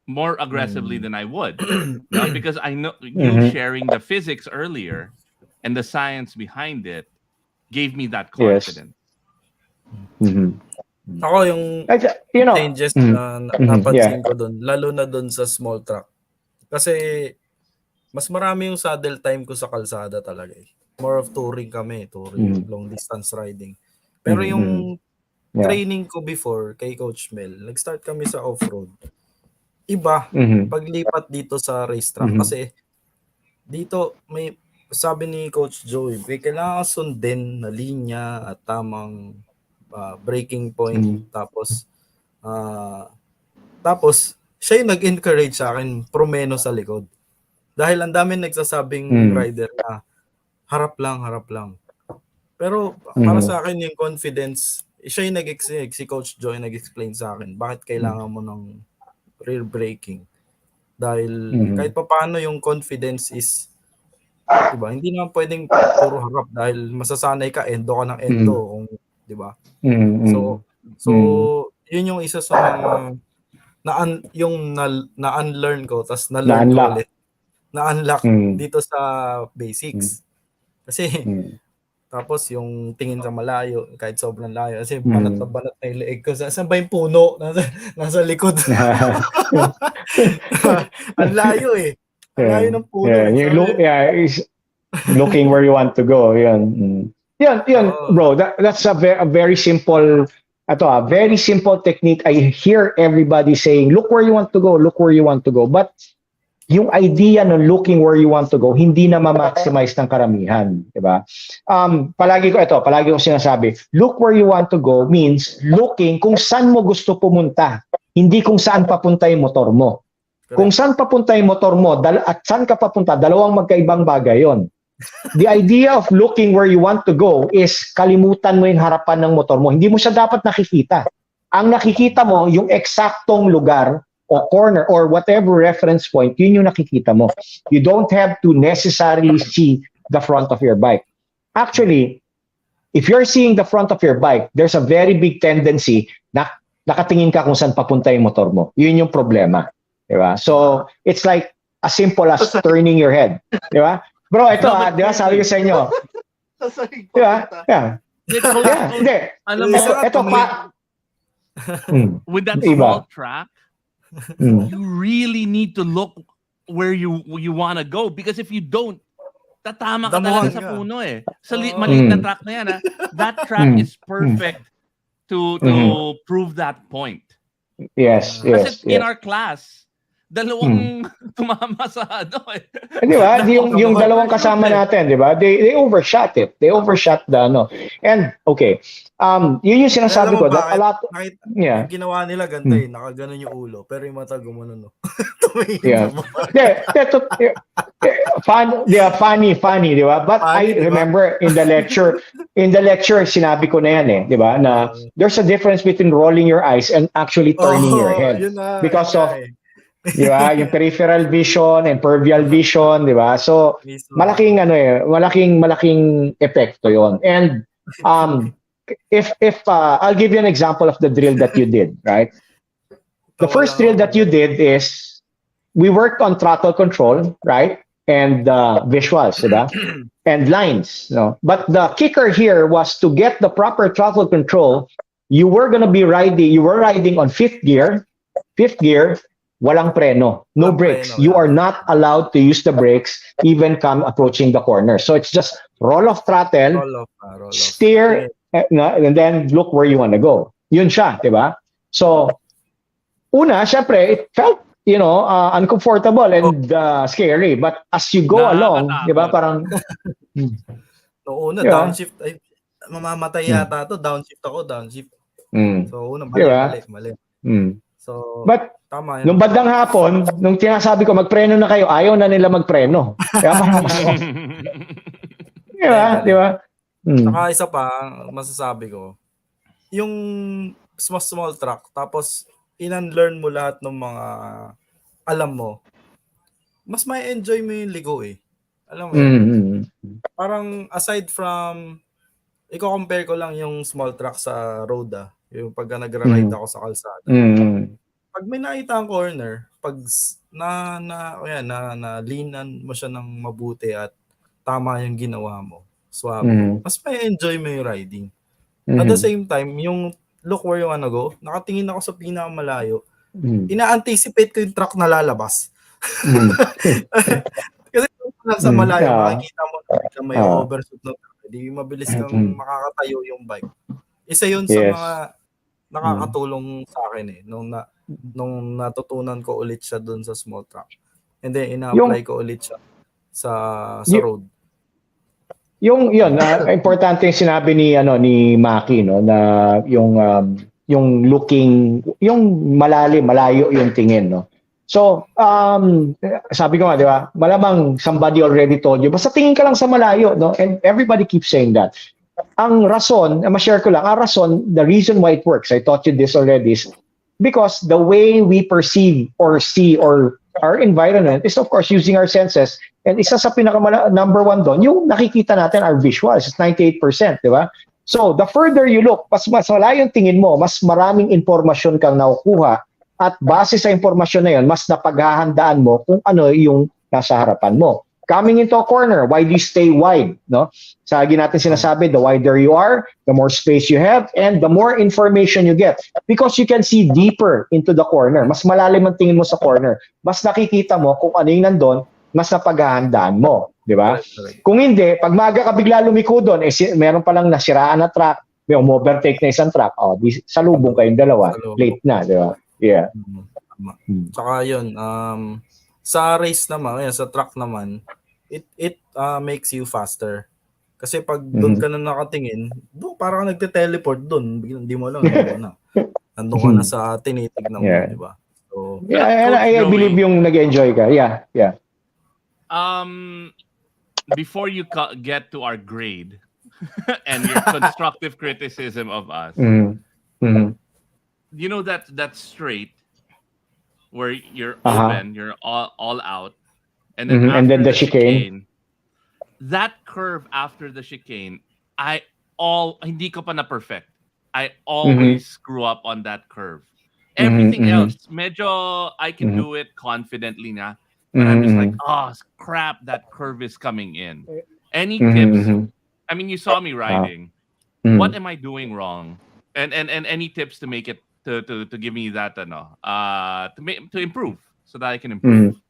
more aggressively than I would, because I know you sharing the physics earlier and the science behind it gave me that confidence. Yes. Ako yung changes na napansin ko doon, lalo na doon sa small track. Kasi mas marami yung saddle time ko sa kalsada talaga eh. More of touring kami, long distance riding. Pero yung training ko before kay Coach Mel, nag-start kami sa off-road. Iba, paglipat dito sa racetrack. Kasi dito, may sabi ni Coach Joey, may kailangan sundin na linya at tamang braking point. Tapos, siya yung nag-encourage sa akin, promeno sa likod. Dahil ang dami nagsasabing rider na, harap lang. Pero para sa akin yung confidence, siya yung si Coach Joy nag-explain sa akin bakit kailangan mo ng rear braking. Dahil kahit pa paano yung confidence is, diba, hindi naman pwedeng puro harap dahil masasanay ka, endo ka ng endo. Diba? So yun yung isa sa mga na-unlearn ko, tas na-learn ko ulit. Na-unlock dito sa basics. Kasi, tapos yung tingin sa malayo, kahit sobrang layo, kasi banat na yung leeg ko. Saan ba yung puno? Nasa likod. Ang layo eh. Ang layo ng puno. Is looking where you want to go. Yan, bro. That's a very simple, a very simple technique. I hear everybody saying, look where you want to go, look where you want to go. But yung idea ng looking where you want to go, hindi na ma-maximize ng karamihan, diba? Palagi ko sinasabi, look where you want to go means looking kung saan mo gusto pumunta. hindi kung saan papunta yung motor mo. Kung saan papunta yung motor mo at saan ka papunta, dalawang magkaibang bagay yon. The idea of looking where you want to go is kalimutan mo yung harapan ng motor mo. Hindi mo siya dapat nakikita. Ang nakikita mo, yung eksaktong lugar o corner or whatever reference point, yun yung nakikita mo. You don't have to necessarily see the front of your bike. Actually, if you're seeing the front of your bike, there's a very big tendency na nakatingin ka kung saan papunta yung motor mo. Yun yung problema. Diba? So, it's like as simple as turning your head. Diba? Bro, ito diba? Sabi ko sa inyo. Diba? Yeah. Hindi. Alam mo, ito pa. With that small track, you really need to look where you want to go, because if you don't, tatama ka talaga sa puno eh. Sa maliit na track na yan. That track is perfect to prove that point. Yes, Kasi in our class, dalawang tumama sa eh. Di ba? Yung dalawang kasama natin, di ba? They overshot it. They overshot the And okay. Yun yung sinasabi ko that a lot ginawa nila ganito nakaganon yung ulo pero yung mata gumanon Yeah. Funny, di ba? But I remember in the lecture sinabi ko na yan di ba? Na there's a difference between rolling your eyes and actually turning your head. Because of di ba? Yung peripheral vision and peripheral vision, di ba? So, malaking epekto yon. And if I'll give you an example of the drill that you did, right? The first drill that you did is we worked on throttle control, right? And visuals, di ba? And lines, no? But the kicker here was to get the proper throttle control. You were riding on fifth gear, walang preno, no brakes. You are not allowed to use the brakes even come approaching the corner. So it's just roll off throttle, steer, and then look where you want to go. Yun siya, di ba? So, una, syempre, it felt, uncomfortable and scary. But as you go along, di ba, parang... Una, downshift. Ay, mamamatay yata to. Downshift ako, downshift. So, una, mali. So, but tama nung bandang hapon, nung tinasabi ko magpreno na kayo, ayaw na nila magpreno. Kaya parang di ba? Saka isa pa, masasabi ko, yung small track, tapos in-unlearn mo lahat ng mga alam mo, mas may enjoy mo yung ligo Alam mo parang aside from, i-compare ko lang yung small track sa road yung pagka nagra-ride ako sa kalsada. Pag may nakita ang corner, pag na linan mo siya ng mabuti at tama yung ginawa mo, swabe, mas may enjoy mo yung riding. At the same time, yung look where you wanna go, nakatingin ako sa pinakamalayo, ina-anticipate ko yung truck na lalabas. Kasi sa malayo, makikita mo na may overshoot na truck, di mabilis kang makakatayo yung bike. Isa yun sa mga nakakatulong sa akin nung natutunan ko ulit siya doon sa small track. And then ina-apply ko ulit siya sa road. Yun, importante yung sinabi ni Maki na yung looking, yung malayo yung tingin So, sabi ko nga, di ba? Malamang somebody already told you. Basta tingin ka lang sa malayo, And everybody keeps saying that. Ang rason, ma-share ko lang, the reason why it works, I taught you this already, is because the way we perceive or see or our environment is of course using our senses. And isa sa number one doon, yung nakikita natin, our visuals, is 98%, di ba? So, the further you look, mas malayo yung tingin mo, mas maraming informasyon kang nakukuha, at base sa informasyon na yun, mas napaghahandaan mo kung ano yung nasa harapan mo. Coming into a corner, why do you stay wide? Lagi natin sinasabi, the wider you are, the more space you have, and the more information you get. Because you can see deeper into the corner. Mas malalim ang tingin mo sa corner. Mas nakikita mo kung ano yung nandun, mas napaghahandaan mo. Di ba? Kung hindi, pag maaga ka bigla lumiko doon, meron palang nasiraan na truck, may overtake na isang truck, salubong kayong dalawa, late na, di ba? Yeah. Tsaka yun, sa race naman, sa track naman, it makes you faster. Kasi pag doon ka na nakatingin, parang ka nagte-teleport doon, hindi mo alam na. Andun ka na sa tinitignan mo, Yeah. di ba? So, Yeah, and Coach I believe Joey, yung nag-enjoy ka. Yeah, yeah. Before you get to our grade and your constructive criticism of us, Mm-hmm. you know that straight where you're Uh-huh. open, you're all out, and then And then after the the chicane. chicane, that curve after the chicane, hindi ko pa na perfect. I always screw up on that curve. Everything else, medyo I can do it confidently na, but I'm just like, oh crap, that curve is coming in. Any tips? I mean, you saw me riding. What am I doing wrong? And any tips to make it to give me that to improve so that I can improve.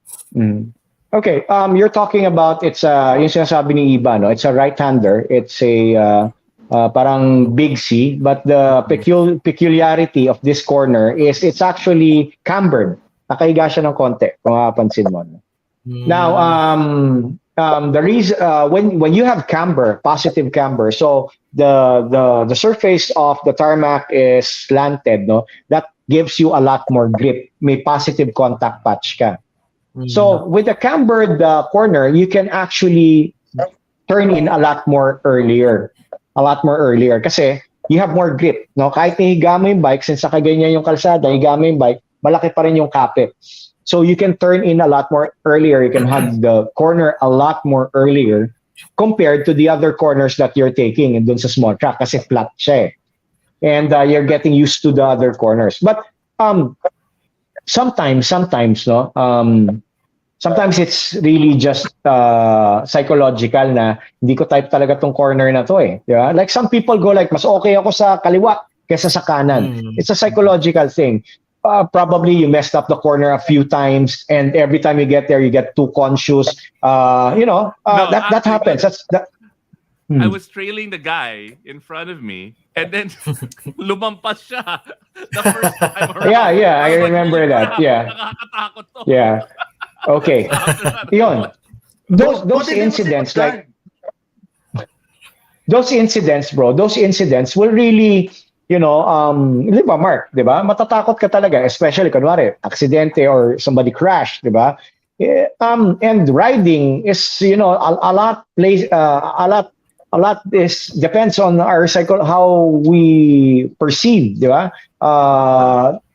Okay, you're talking about yung sinasabi ni Iba, no? It's a right-hander. It's a parang big C, but the peculiarity of this corner is it's actually cambered. Nakahiga siya ng konti, kung mapapansin mo. Now, the reason when you have camber, positive camber, so the surface of the tarmac is slanted, no? That gives you a lot more grip. May positive contact patch ka. So with the cambered corner, you can actually turn in a lot more earlier. Kasi you have more grip. No? Kahit nahiga mo yung bike, since nakaganyan yung kalsada, higa mo yung bike, malaki pa rin yung kapit. So you can turn in a lot more earlier. You can hug the corner a lot more earlier compared to the other corners that you're taking dun sa small track kasi flat siya eh. And you're getting used to the other corners. But sometimes, no, sometimes it's really just psychological na hindi ko type talaga tong corner na to eh. Di ba? Like some people go like, mas okay ako sa kaliwa kesa sa kanan. It's a psychological thing. Probably you messed up the corner a few times and every time you get there, you get too conscious. That happens. I was trailing the guy in front of me and then lumampas siya the first time around. Yeah, I remember that. Yeah. Nakakatakot to. Yeah. Okay. Yun. Those incidents, like those incidents, bro, those incidents will really, di ba, Mark, di ba? Matatakot ka talaga, especially kunwari, aksidente or somebody crash, di ba? And riding is, a lot is depends on our how we perceive, di ba?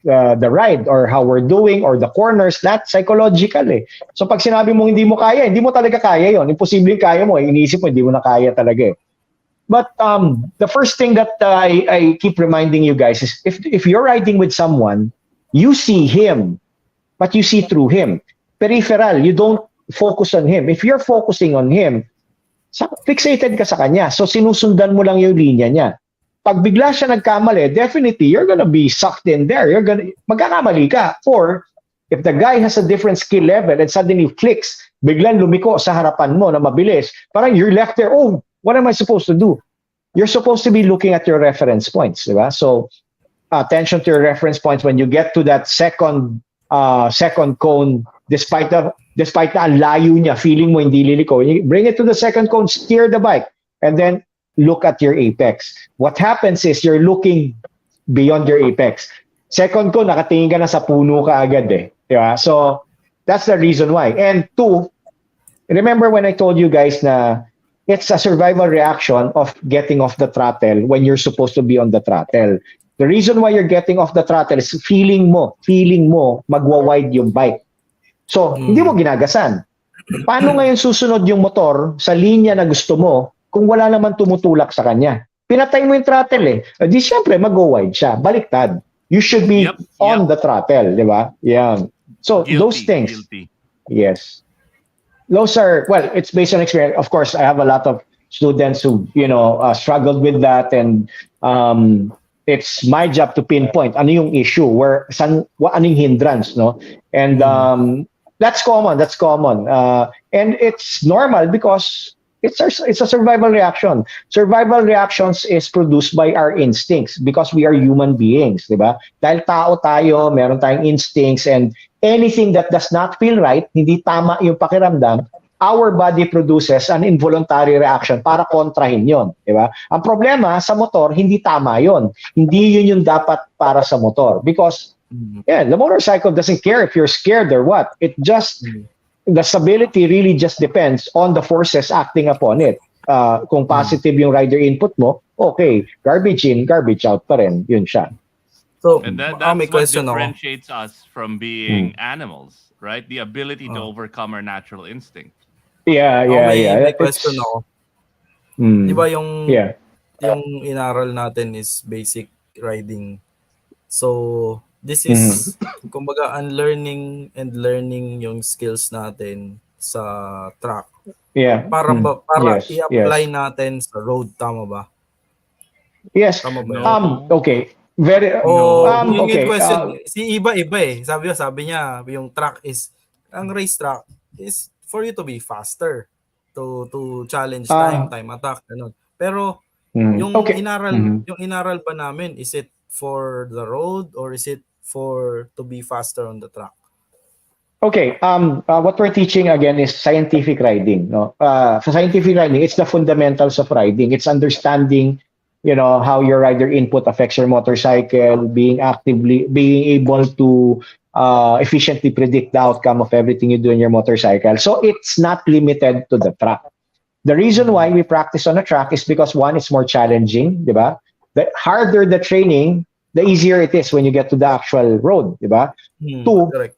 The ride or how we're doing or the corners, that psychological eh. So pag sinabi mo hindi mo kaya, hindi mo talaga kaya yon. Imposible kaya mo, iniisip mo hindi mo na kaya talaga eh. But the first thing that I keep reminding you guys is if you're riding with someone, you see him, but you see through him. Peripheral, you don't focus on him. If you're focusing on him, fixated ka sa kanya. So sinusundan mo lang yung linya niya. Pag bigla siya nagkamali, definitely you're gonna be sucked in there. Magkakamali ka. Or if the guy has a different skill level and suddenly flicks, biglang lumiko sa harapan mo na mabilis, parang you're left there, oh, what am I supposed to do? You're supposed to be looking at your reference points, di ba? So attention to your reference points when you get to that second cone, despite na ang layo niya, feeling mo hindi liliko, bring it to the second cone, steer the bike, and then look at your apex. What happens is you're looking beyond your apex. Second cone, nakatingin ka na sa puno ka agad eh. Diba? So that's the reason why. And two, remember when I told you guys na it's a survival reaction of getting off the throttle when you're supposed to be on the throttle. The reason why you're getting off the throttle is feeling mo magwa-wide yung bike. So, hindi mo ginagasan. Paano ngayon susunod yung motor sa linya na gusto mo kung wala naman tumutulak sa kanya? Pinatay mo yung throttle eh. Di syempre, mag-go-wide siya. Baliktad. You should be on the throttle, di ba? Yeah. So, those things. Yes. Those are, well, it's based on experience. Of course, I have a lot of students who, struggled with that, and it's my job to pinpoint ano yung issue, ano yung hindrance, no? And that's common. And it's normal because it's a survival reaction. Survival reactions is produced by our instincts because we are human beings, di ba? Dahil tao tayo, meron tayong instincts, and anything that does not feel right, hindi tama yung pakiramdam, our body produces an involuntary reaction para kontrahin yon, di ba? Ang problema sa motor, hindi tama yon. Hindi yun yung dapat para sa motor. Because, the motorcycle doesn't care if you're scared or what. It just, the stability really just depends on the forces acting upon it. Kung positive yung rider input mo, okay, garbage in, garbage out pa rin. Yun siya. So, And that's may what question differentiates us from being animals, right? The ability to overcome our natural instinct. Yeah. May question ako. Di ba yung inaral natin is basic riding. So, this is, kumbaga, unlearning and learning yung skills natin sa track. Yeah. Para i-apply natin sa road, tama ba? Yes. Tama ba? Okay. Very yung okay. Question, si iba eh. Sabi niya, yung track is ang race track is for you to be faster, to challenge time attack, ganun. Pero yung inaral ba namin, is it for the road or is it for to be faster on the track? Okay, what we're teaching again is scientific riding, no? Sa scientific riding, it's the fundamentals of riding. It's understanding, how your rider input affects your motorcycle, being able to efficiently predict the outcome of everything you do in your motorcycle. So it's not limited to the track. The reason why we practice on a track is because one, it's more challenging, di ba? The harder the training, the easier it is when you get to the actual road, di ba? Two, correct.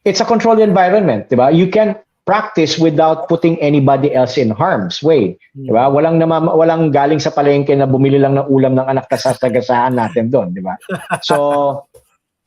It's a controlled environment, di ba? You can practice without putting anybody else in harm's way. Diba? Walang galing sa palengke na bumili lang ng ulam ng anak na sasagasaan natin doon, di ba? So,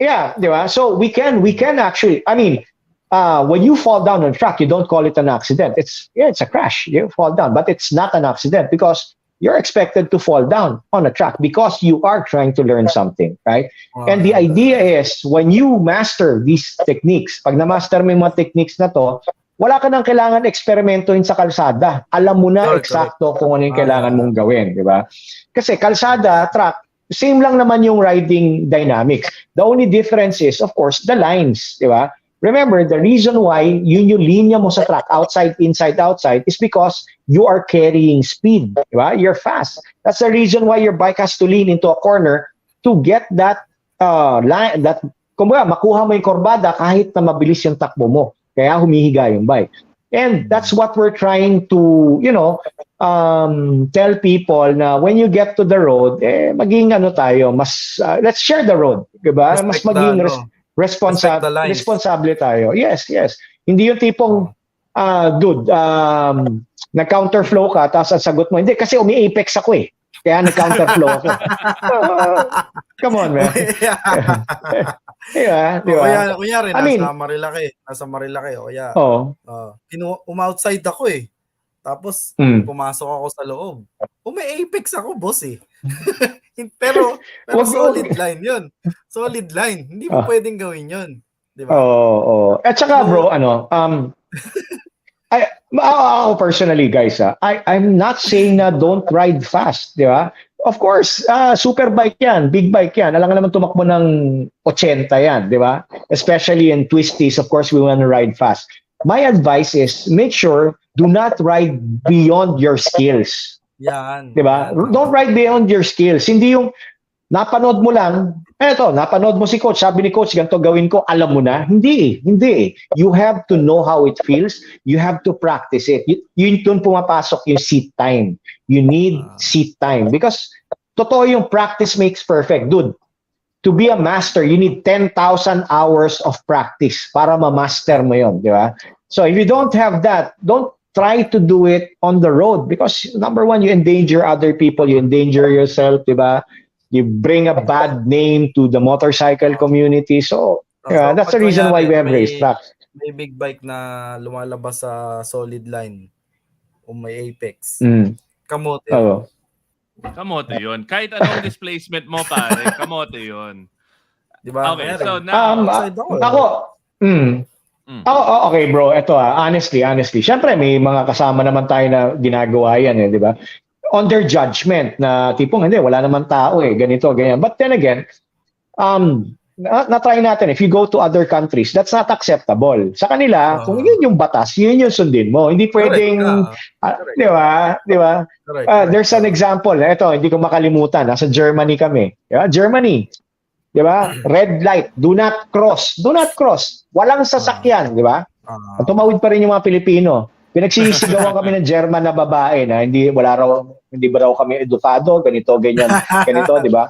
yeah, di ba? So we can actually, when you fall down on track, you don't call it an accident. It's a crash. You fall down, but it's not an accident because you're expected to fall down on a track because you are trying to learn something, right? And the idea is when you master these techniques, pag na-master mo yung mga techniques na to, wala ka nang kailangan eksperimentohin sa kalsada. Alam mo na eksakto kung ano yung kailangan mong gawin, di ba? Kasi kalsada, track, same lang naman yung riding dynamics. The only difference is, of course, the lines, di ba? Remember, the reason why yun yung linya mo sa track, outside, inside, outside, is because you are carrying speed, di ba? You're fast. That's the reason why your bike has to lean into a corner to get that line, kumbaga, makuha mo yung korbada kahit na mabilis yung takbo mo. Kaya humihiga yung bike. And that's what we're trying to, tell people na when you get to the road, maging tayo, mas, let's share the road. Diba? Mas maging responsable tayo. Yes. Hindi yung tipong, dude, nag-counterflow ka, tapos ang sagot mo, hindi, kasi umi-apex ako eh. Kaya nag-counterflow ako. Come on, man. Yeah, di ba? Kunyari, nasa Marilaki, o kaya, outside ako eh. Tapos, pumasok ako sa loob. Umi-apex ako, boss eh. pero solid line yun. Solid line. Hindi mo pwedeng gawin yun. Di ba? Oo. At saka, bro, ako personally, guys, I'm not saying na don't ride fast, di ba? Of course, super bike yan, big bike yan. Alam nga naman tumakbo ng 80 yan, di ba? Especially in twisties, of course, we want to ride fast. My advice is make sure do not ride beyond your skills. Yan. Di ba? Don't ride beyond your skills. Hindi yung napanood mo lang, napanood mo si coach, sabi ni coach, ganito gawin ko, alam mo na. Hindi. You have to know how it feels. You have to practice it. Yun doon pumapasok yung seat time. You need seat time. Because, totoo yung practice makes perfect. Dude, to be a master, you need 10,000 hours of practice para ma-master mo yun, di ba? So, if you don't have that, don't try to do it on the road. Because, number one, you endanger other people. You endanger yourself, di ba? You bring a bad name to the motorcycle community. So, that's the reason why we have racetracks. May big bike na lumalabas sa solid line o may apex. Kamote. Kamote yun. Kahit anong displacement mo, pare, kamote yun. Diba? Okay, so now... Okay, bro. Ito honestly. Siyempre, may mga kasama naman tayo na ginagawa yan, di ba? On their judgment na tipong hindi, wala naman tao eh, ganito, ganyan. But then again, na-try natin, if you go to other countries, that's not acceptable. Sa kanila, kung yun yung batas, yun yung sundin mo. Hindi pwedeng, di ba? Di ba? There's an example. Ito, hindi ko makalimutan. Nasa Germany kami. Diba? Germany. Di ba? Red light. Do not cross. Do not cross. Walang sasakyan. Di ba? Tumawid pa rin yung mga Pilipino. Pinagsisigawan kami ng German na babae na hindi ba raw kami edukado, ganito, ganyan, ganito, di ba?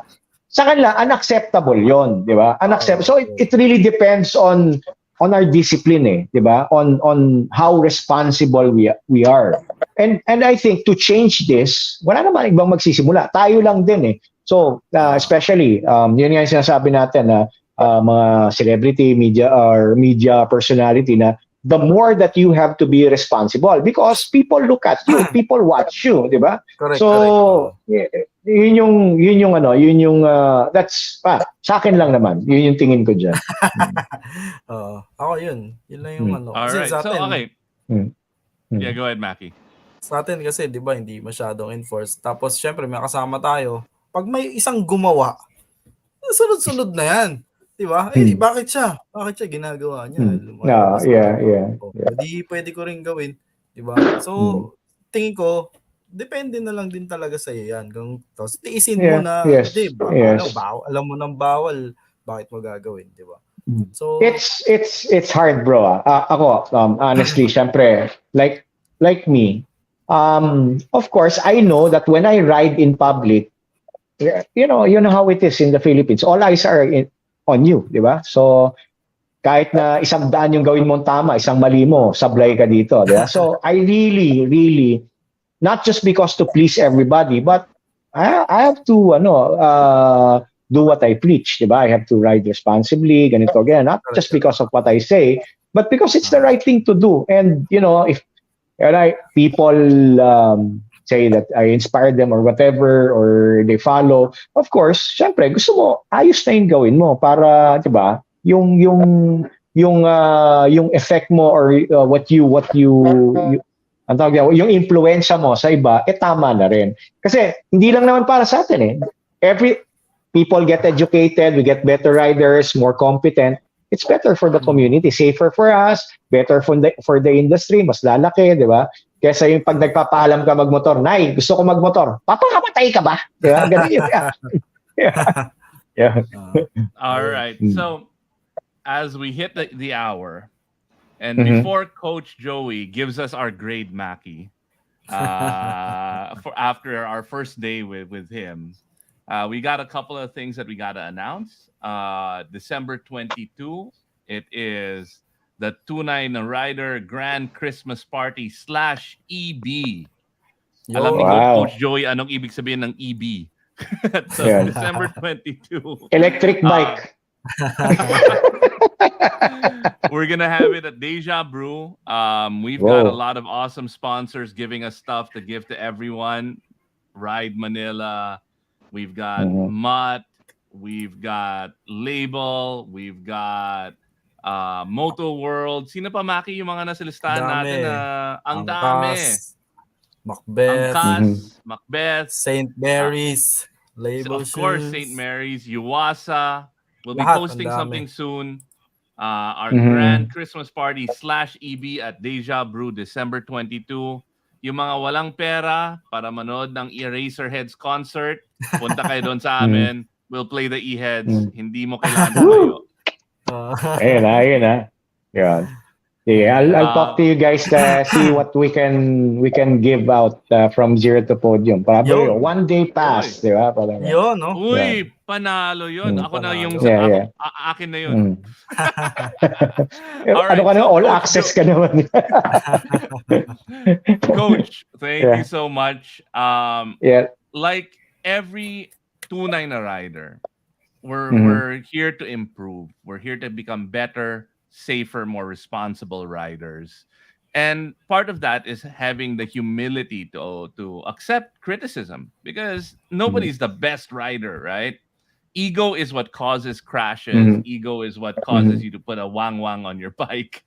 Sa kanila, unacceptable yon, di ba? Unacceptable. So it really depends on our discipline, di ba? On how responsible we are. And I think to change this, wala naman ibang magsisimula. Tayo lang din So especially yun nga yung sinasabi natin na mga celebrity media or media personality na the more that you have to be responsible because people look at you, people watch you, di ba? So yun yung that's sa akin lang naman. Yun yung tingin ko diyan. Ako yun lang yung Alright. So okay. Yeah, go ahead, Mackie. Sa atin kasi, di ba, hindi masyadong enforced. Tapos, syempre, may kasama tayo. Pag may isang gumawa, sunod-sunod na yan. Di ba? Bakit siya? Bakit siya ginagawa niya? Pwede ko rin gawin. Di ba? So, tingin ko, depende na lang din talaga sa iyo yan. Tapos, tiisin mo na, alam mo nang bawal, bakit mo gagawin? Di ba? So, it's hard, bro. Ako, honestly, syempre, like me, of course, I know that when I ride in public, you know how it is in the Philippines. All eyes are on you, di ba? So, kahit na 100 yung gawin mong tama, isang mali mo, sablay ka dito, di ba? So, I really, not just because to please everybody, but I have to, do what I preach, di ba? I have to ride responsibly, ganito, again, not just because of what I say, but because it's the right thing to do. And, if people say that I inspired them or whatever, or they follow, of course, syempre, gusto mo, ayos na yung gawin mo para, di ba, yung effect mo or yung influensya mo sa iba, tama na rin. Kasi, hindi lang naman para sa atin people get educated, we get better riders, more competent. It's better for the community, safer for us, better for the industry, mas lalaki, di ba? Kesa yung pag nagpapaalam ka magmotor, Nay, gusto ko magmotor, papakamatay ka ba? Di ba? Ganun yun. Yeah. All right. So, as we hit the hour, and before Coach Joey gives us our grade, Mackie, for after our first day with him, we got a couple of things that we got to announce. December 22, it is the Tunay na Rider Grand Christmas Party /EB. Alam ni Coach Joey anong ibig sabihin ng EB. So, December 22. Electric bike. We're gonna have it at Deja Brew. We've got a lot of awesome sponsors giving us stuff to give to everyone. Ride Manila. We've got Mutt. We've got Label. We've got Moto World. Sino pa, Maki, yung mga nasa listahan natin na ang dami. Macbeth. St. Mary's. Label Of course, St. Mary's. Yuwasa. We'll be posting something soon. Our Grand Christmas Party /EB at Deja Brew, December 22. Yung mga walang pera para manood ng Eraserheads concert, punta kayo doon sa amin. We'll play the E-Heads. Hindi mo kailangan tumayo. Ayun na. Yeah, I'll talk to you guys to see what we can give out from zero to podium. Probably 1 day pass, di ba? Yun, no? Uy, panalo yun. Ako na yung akin na yun. Right, ano ka na? All access ka naman. Coach, thank you so much. Like every Tunay na rider, we're here to improve. We're here to become better, safer, more responsible riders. And part of that is having the humility to accept criticism, because nobody's the best rider, right? Ego is what causes crashes. Ego is what causes you to put a wang-wang on your bike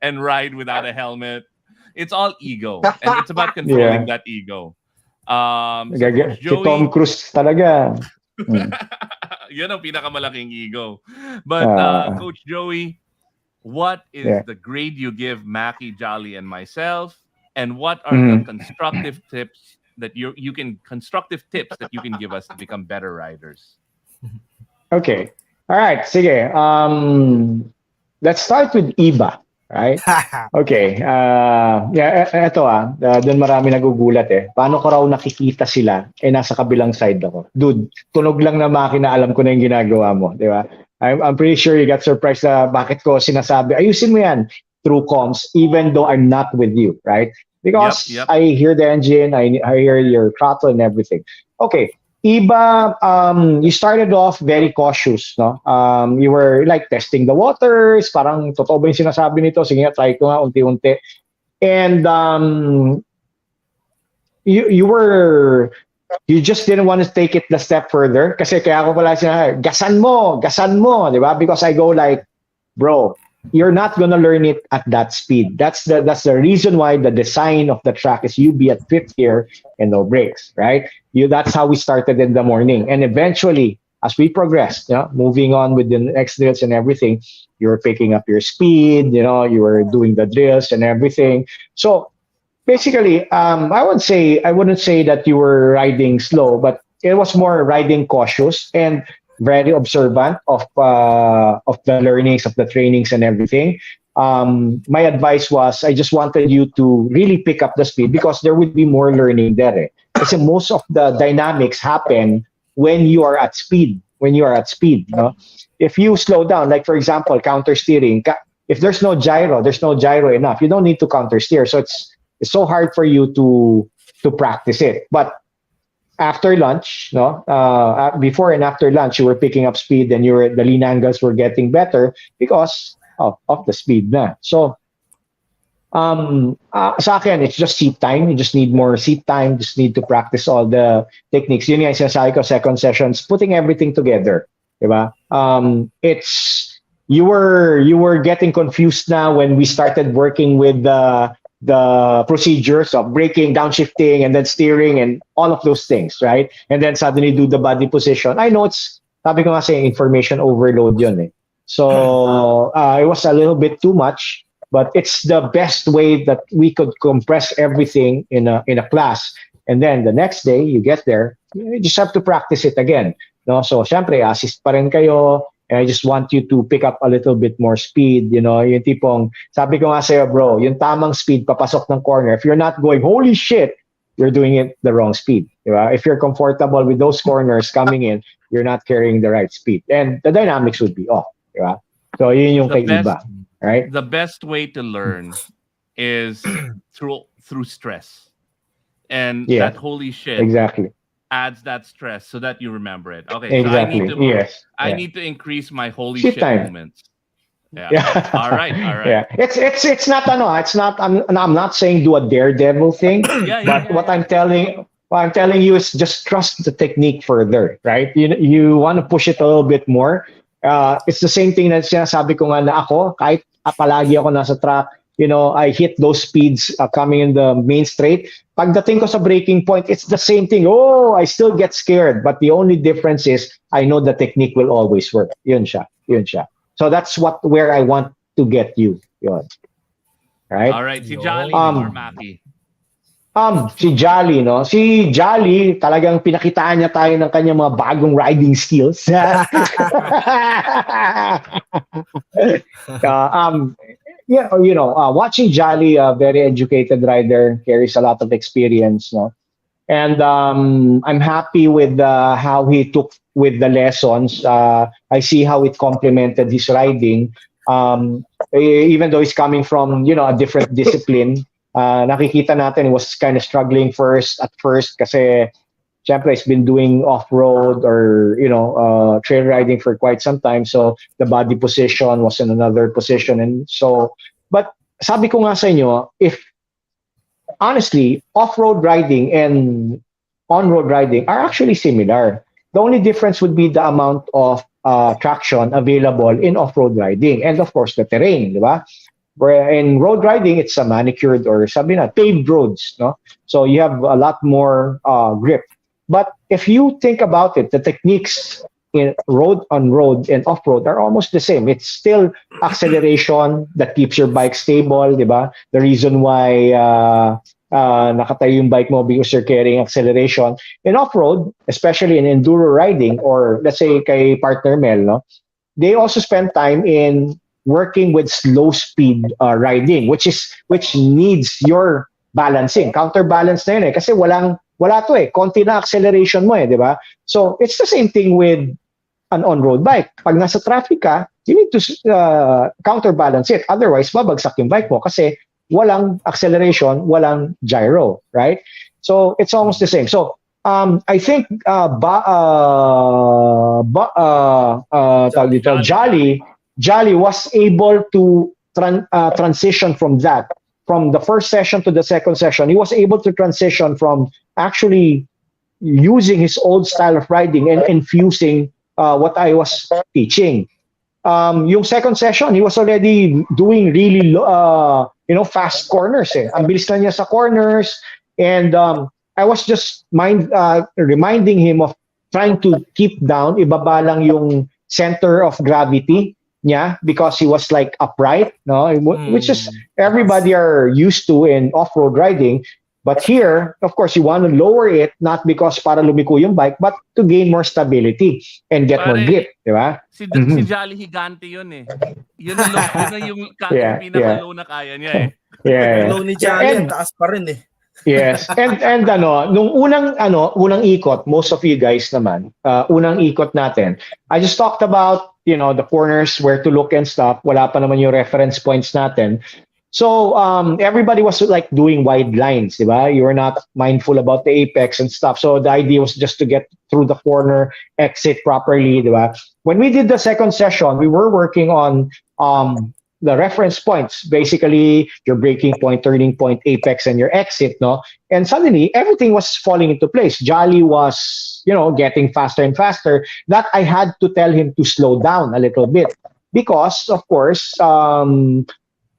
and ride without a helmet. It's all ego. And it's about controlling that ego. Si Tom Cruise talaga. Yun ang pinakamalaking ego. But Coach Joey, what is Yeah. the grade you give Mackie, Jolly, and myself? And what are the Mhm. constructive tips that you can give us to become better riders? Okay. All right. Sige. Let's start with Iba. Right? Okay. Eto doon marami nagugulat eh. Paano ko raw nakikita sila nasa kabilang side ako? Dude, tunog lang na makina, alam ko na yung ginagawa mo. Di ba? I'm pretty sure you got surprised na bakit ko sinasabi, ayusin mo yan through comms even though I'm not with you. Right? Because Yep. I hear the engine, I hear your throttle and everything. Okay. Iba, you started off very cautious, no? You were like testing the waters, parang totoo ba yung sinasabi nito? Sige nga, try ko nga unti-unti. And you just didn't want to take it the step further. Kasi kaya ako pala sinasabi, gasan mo, di ba? Because I go like, bro, you're not gonna learn it at that speed. That's the reason why the design of the track is you be at fifth gear and no brakes, right? That's how we started in the morning, and eventually, as we progressed, moving on with the next drills and everything, you were picking up your speed. You were doing the drills and everything. So basically, I wouldn't say that you were riding slow, but it was more riding cautious and very observant of the learnings, of the trainings and everything. My advice was I just wanted you to really pick up the speed because there would be more learning there. Because most of the dynamics happen when you are at speed. If you slow down, like for example, counter steering, if there's no gyro enough. You don't need to counter steer. So it's so hard for you to practice it. But after lunch, before and after lunch, you were picking up speed and the lean angles were getting better because of the speed na. So, sa akin, it's just seat time. You just need more seat time. Just need to practice all the techniques. Yun yung sinasabi ko, second sessions, putting everything together. Diba? You were getting confused now when we started working with the procedures of braking, downshifting, and then steering, and all of those things, right? And then suddenly do the body position. I know sabi ko nga saying information overload yun eh. So it was a little bit too much, but it's the best way that we could compress everything in a class. And then the next day you get there, you just have to practice it again. No, so syempre assist pa rin kayo. And I just want you to pick up a little bit more speed, yung tipong, sabi ko nga sa'yo, bro, yung tamang speed, papasok ng corner. If you're not going, holy shit, you're doing it the wrong speed. Diba? If you're comfortable with those corners coming in, you're not carrying the right speed. And the dynamics would be off. Diba? So yun yung kay iba, right? The best way to learn is through stress. And that holy shit. Exactly. Adds that stress so that you remember it. Okay, exactly. so I need to increase my holy shit moments. Yeah. All right. Yeah. It's not I'm not saying do a daredevil thing, but what I'm telling you is just trust the technique further, right? You want to push it a little bit more. It's the same thing that sinasabi ko nga na ako, kahit palagi ako nasa track, I hit those speeds coming in the main straight. Pagdating ko sa breaking point, it's the same thing. Oh, I still get scared. But the only difference is I know the technique will always work. Yun siya. So that's where I want to get you. Yun. Right? All right. Si Jolly or Mackie? Si Jolly, no? Si Jolly, talagang pinakitaan niya tayo ng kanyang mga bagong riding skills. Watching Jolly, a very educated rider, carries a lot of experience, no? And I'm happy with how he took with the lessons. I see how it complemented his riding. Even though he's coming from, a different discipline, nakikita natin he was kind of struggling at first kasi syempre he's been doing off-road or trail riding for quite some time, so the body position was in another position. And so, but sabi ko nga sa inyo, if honestly off-road riding and on-road riding are actually similar. The only difference would be the amount of traction available in off-road riding, and of course the terrain, di ba? Where in road riding, it's a manicured or sabi na paved roads, no? So you have a lot more grip. But if you think about it, the techniques in road on road and off road are almost the same. It's still acceleration that keeps your bike stable, di ba? The reason why nakatayo yung bike mo because you're carrying acceleration. In off road, especially in enduro riding, or let's say kay partner Mel, no, they also spend time in working with slow speed riding, which needs your balancing, counterbalance na yun eh, kasi wala to eh, konti na acceleration mo eh, di ba? So it's the same thing with an on-road bike. Pag nasa traffic ka, you need to counterbalance it. Otherwise, babagsak yung bike mo kasi walang acceleration, walang gyro, right? So it's almost the same. So I think Jolly was able to transition from that. From the first session to the second session, he was able to transition from actually using his old style of riding and infusing what I was teaching. Yung second session, he was already doing really fast corners. Ang bilis na niya sa corners, and I was just reminding him of trying to keep down, ibaba lang yung center of gravity niya because he was like upright, no, which is everybody are used to in off-road riding. But here, of course, you want to lower it, not because para lumiko yung bike, but to gain more stability and get more grip, di ba? Si Jolly Higante yun eh. Yun na yung pinaka-low na kaya niya eh. Yeah. Low ni Jolly, ang taas pa rin eh. Yes. And nung unang ikot, most of you guys naman, unang ikot natin, I just talked about, the corners, where to look and stuff. Wala pa naman yung reference points natin. So everybody was like doing wide lines, diba? You were not mindful about the apex and stuff. So the idea was just to get through the corner, exit properly, diba? When we did the second session, we were working on the reference points, basically your braking point, turning point, apex, and your exit, no? And suddenly everything was falling into place. Jolly was, getting faster and faster. That I had to tell him to slow down a little bit because, of course, yung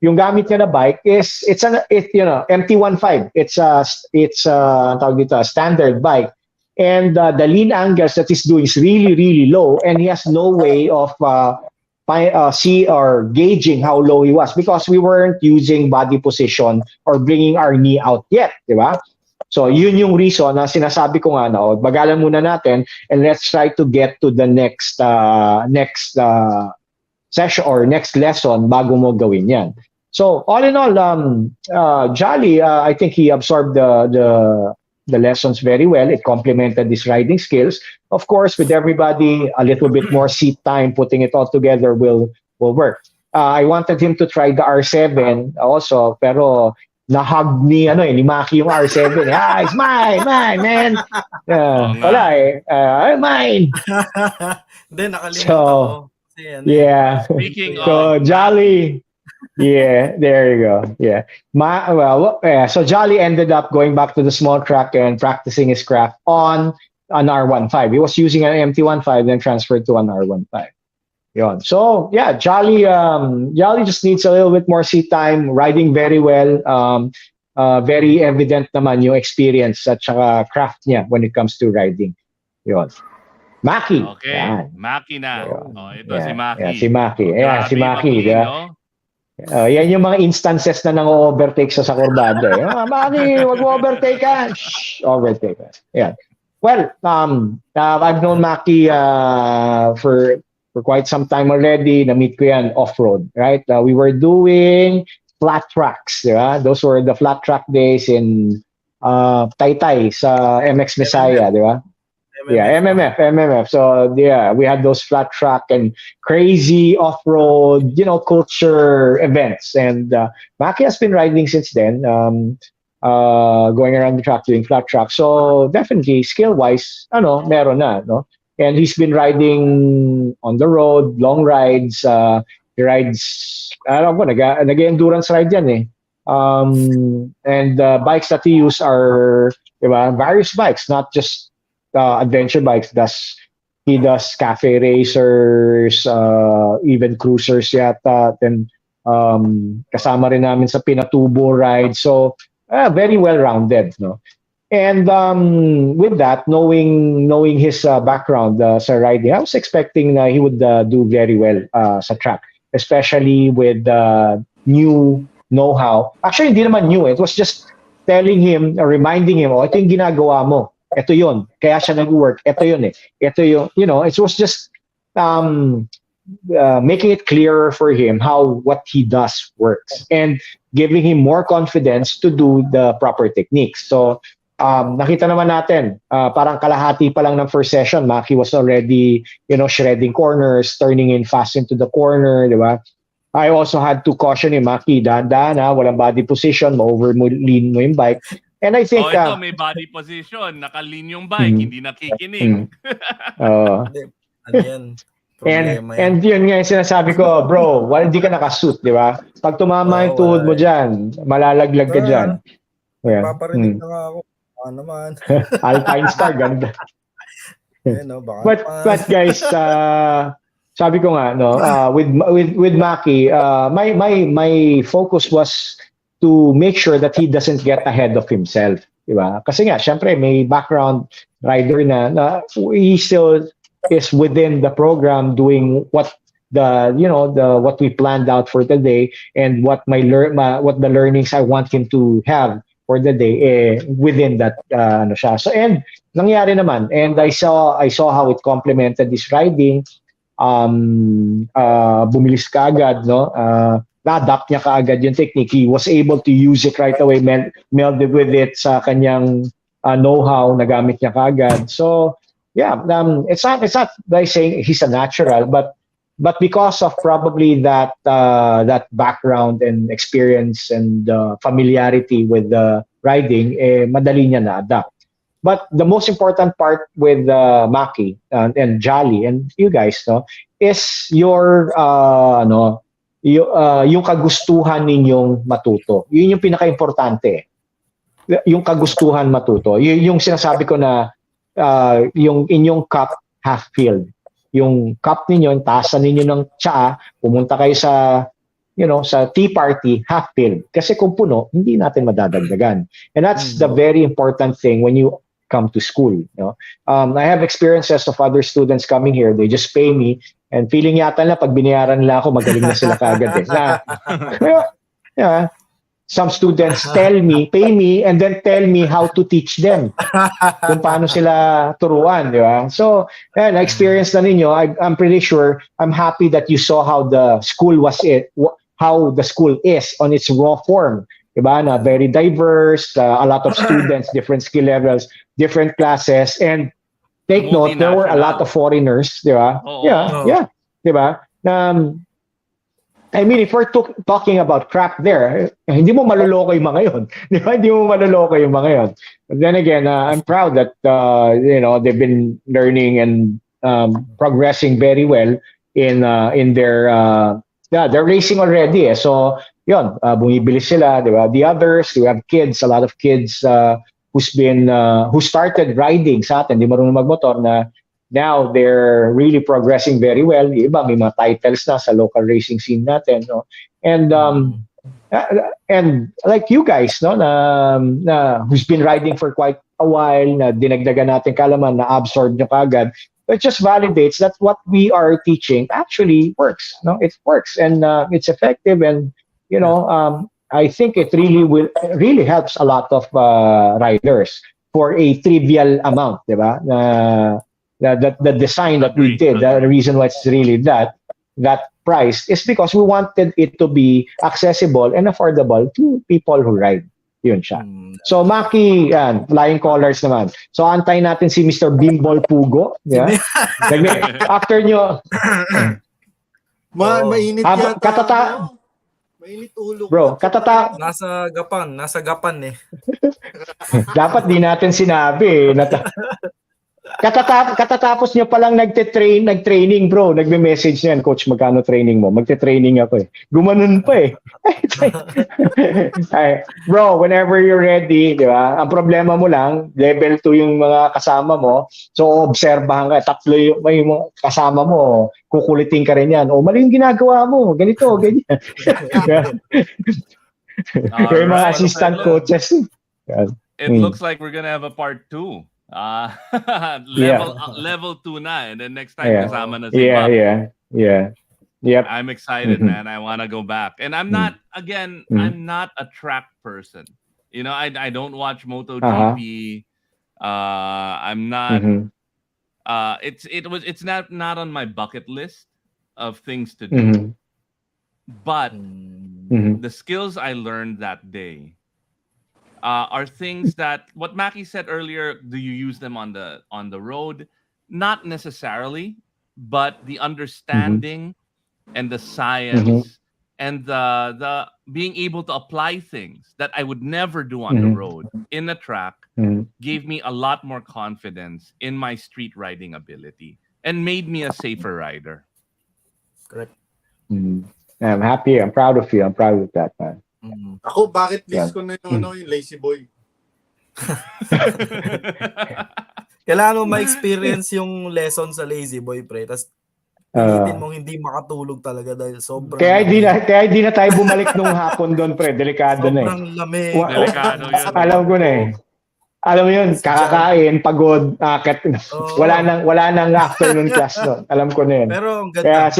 gamit niya na bike is MT-15. It's a standard bike, and the lean angles that he's doing is really, really low, and he has no way of see or gauging how low he was because we weren't using body position or bringing our knee out yet, di ba? So yun yung reason na sinasabi ko nga na bagalan muna natin and let's try to get to the next session or next lesson bago mo gawin yan. So all in all, Jolly, I think he absorbed the lessons very well. It complemented his riding skills. Of course, with everybody, a little bit more seat time, putting it all together will work. I wanted him to try the R7 also, pero nahag ni Maki yung R7. It's mine, man. Wala eh. Mine. Then nakalimutan ko. Yeah. Speaking so of Jolly. Yeah, there you go. Yeah. So Jolly ended up going back to the small track and practicing his craft on an R15. He was using an MT-15, then transferred to an R15. Yon. So yeah, Jolly just needs a little bit more seat time, riding very well. Very evident naman yung experience at saka craft niya when it comes to riding. Yon. Maki. Okay. Yan. Maki na. Ito si Maki. Yeah, si Maki. Yeah, si Maki. No? Yan yung mga instances na nang-overtake sa kurbada. Maki, wag mo overtake ka. Shh, overtake ka. Yeah. Well, I've known Maki for quite some time already. Na-meet ko yan off-road, right? We were doing flat tracks, diba? Those were the flat track days in Taytay sa MX Messiah, diba? Yeah, MMF. So yeah, we had those flat track and crazy off-road, culture events. And Maki has been riding since then, going around the track doing flat track. So definitely skill-wise, meron na, no? And he's been riding on the road, long rides. He rides, nag-endurance ride yan eh. And bikes that he uses are various bikes, not just adventure bikes. He does cafe racers, even cruisers yata, and kasama rin namin sa Pinatubo ride. So very well-rounded, no? And with that, knowing his background sa riding, I was expecting he would do very well sa track, especially with new know-how. Actually, hindi naman new. It was just telling him, reminding him, ito yung ginagawa mo. Ito yun. Kaya siya nag-work. Ito yun eh. Ito yung, it was just making it clearer for him how what he does works and giving him more confidence to do the proper techniques. So, nakita naman natin, parang kalahati pa lang ng first session, Maki was already, shredding corners, turning in fast into the corner, di ba? I also had to caution him, Maki, dahan-dahan walang body position, ma-overlean mo yung bike. And I think... ito may body position, naka-lean yung bike, hindi nakikinig. Ano yan? And yun nga yung sinasabi ko, bro, hindi ka nakasuit, di ba? Pag tumama yung tuhod mo dyan, malalaglag ka dyan. Paparinig na nga ako. Naman. Alpine Star, ganda. But guys, sabi ko nga, with Maki, my focus was to make sure that he doesn't get ahead of himself, di ba? Kasi nga, syempre, may background rider na he still is within the program doing what what we planned out for today and what the learnings I want him to have for the day within that siya. So and nangyari naman, and I saw how it complemented his riding. Bumilis kaagad, na-adapt niya kaagad yung technique. He was able to use it right away, melded with it sa kanyang know-how, nagamit niya kaagad. So yeah, it's not by saying he's a natural, but because of probably that background and experience and familiarity with riding, madali niya na-adapt. But the most important part with Maki and Jolly and you guys, is your yung kagustuhan ninyong matuto. Yun yung pinaka-importante. Yung kagustuhan matuto. Yung sinasabi ko na yung inyong cup half filled. Yung cup ninyo, yung tasa ninyo ng tsaa, pumunta kayo sa sa tea party, half filled. Kasi kung puno, hindi natin madadagdagan. And that's the very important thing when you come to school. I have experiences of other students coming here. They just pay me and feeling yata na pag binayaran nila ako, magaling na sila kaagad. Some students pay me, and then tell me how to teach them. Kung paano sila turuan, di ba? So, na-experience na ninyo. I'm pretty sure, I'm happy that you saw how the school how the school is on its raw form. Diba? Na very diverse, a lot of students, different skill levels, different classes, and take note, there were a lot of foreigners, diba? Yeah, diba? I mean, if we're talking about crap there, hindi mo maloloko yung mga yun. Diba? Hindi mo maloloko yung mga yun. But then again, I'm proud that, they've been learning and progressing very well in their, they're racing already. So, yun, bumibilis sila, di ba? The others, we have kids, a lot of kids who started riding sa atin, di marunong magmotor na now they're really progressing very well. Yung iba, may mga titles na sa local racing scene natin, And like you guys, na who's been riding for quite a while, na dinagdagan natin kalaman, na absorb nyo kaagad, it just validates that what we are teaching actually works. It works and it's effective, and I think it really helps a lot of riders for a trivial amount, diba? The design that we did, the reason why it's really that price is because we wanted it to be accessible and affordable to people who ride. Yun siya. So Maki, flying colors naman. So antayin natin si Mr. Bimbol Pugo. Yeah? After nyo. Mainit yata. Mainit ulo. Bro, Nasa gapan eh. Dapat di natin sinabi. Katatapos nyo palang nagtraining bro. Nagme-message niyan, coach, magkano training mo? Magte-training ako eh. Gumanon pa eh. Bro, whenever you're ready, di ba? Ang problema mo lang, level 2 yung mga kasama mo. So, obserbahan ka. Tatlo yung mga kasama mo. Kukulitin ka rin yan. Mali yung ginagawa mo. Ganito, ganyan. Yung mga assistant coaches. it looks like we're gonna have a part 2. Level Yeah. level 2 na, and then next time Yeah. kasama na si Bob. Yep. I'm excited, Mhm. man. I want to go back. And I'm not, again, I'm not a track person. You know, I don't watch MotoGP. I'm not. It's not on my bucket list of things to do. But the skills I learned that day are things that what Mackie said earlier. Do you use them on the road? Not necessarily, but the understanding and the science and the being able to apply things that I would never do on the road in the track gave me a lot more confidence in my street riding ability and made me a safer rider. Correct. I'm happy. I'm proud of you. I'm proud of that, man. Ako, bucket list ko na yung lazy boy. Kailangan mo ma-experience yung lesson sa lazy boy, pre. Tapos pilitin mong hindi makatulog talaga dahil sobrang Kaya hindi na tayo bumalik nung hapon doon, pre. Delikado na eh. sobrang lamig. Delikado yun. Alam ko na eh. Alam mo yun, kakakain, pagod, akit. Wala nang afternoon class no. Alam ko na yun. Pero ang Kaya,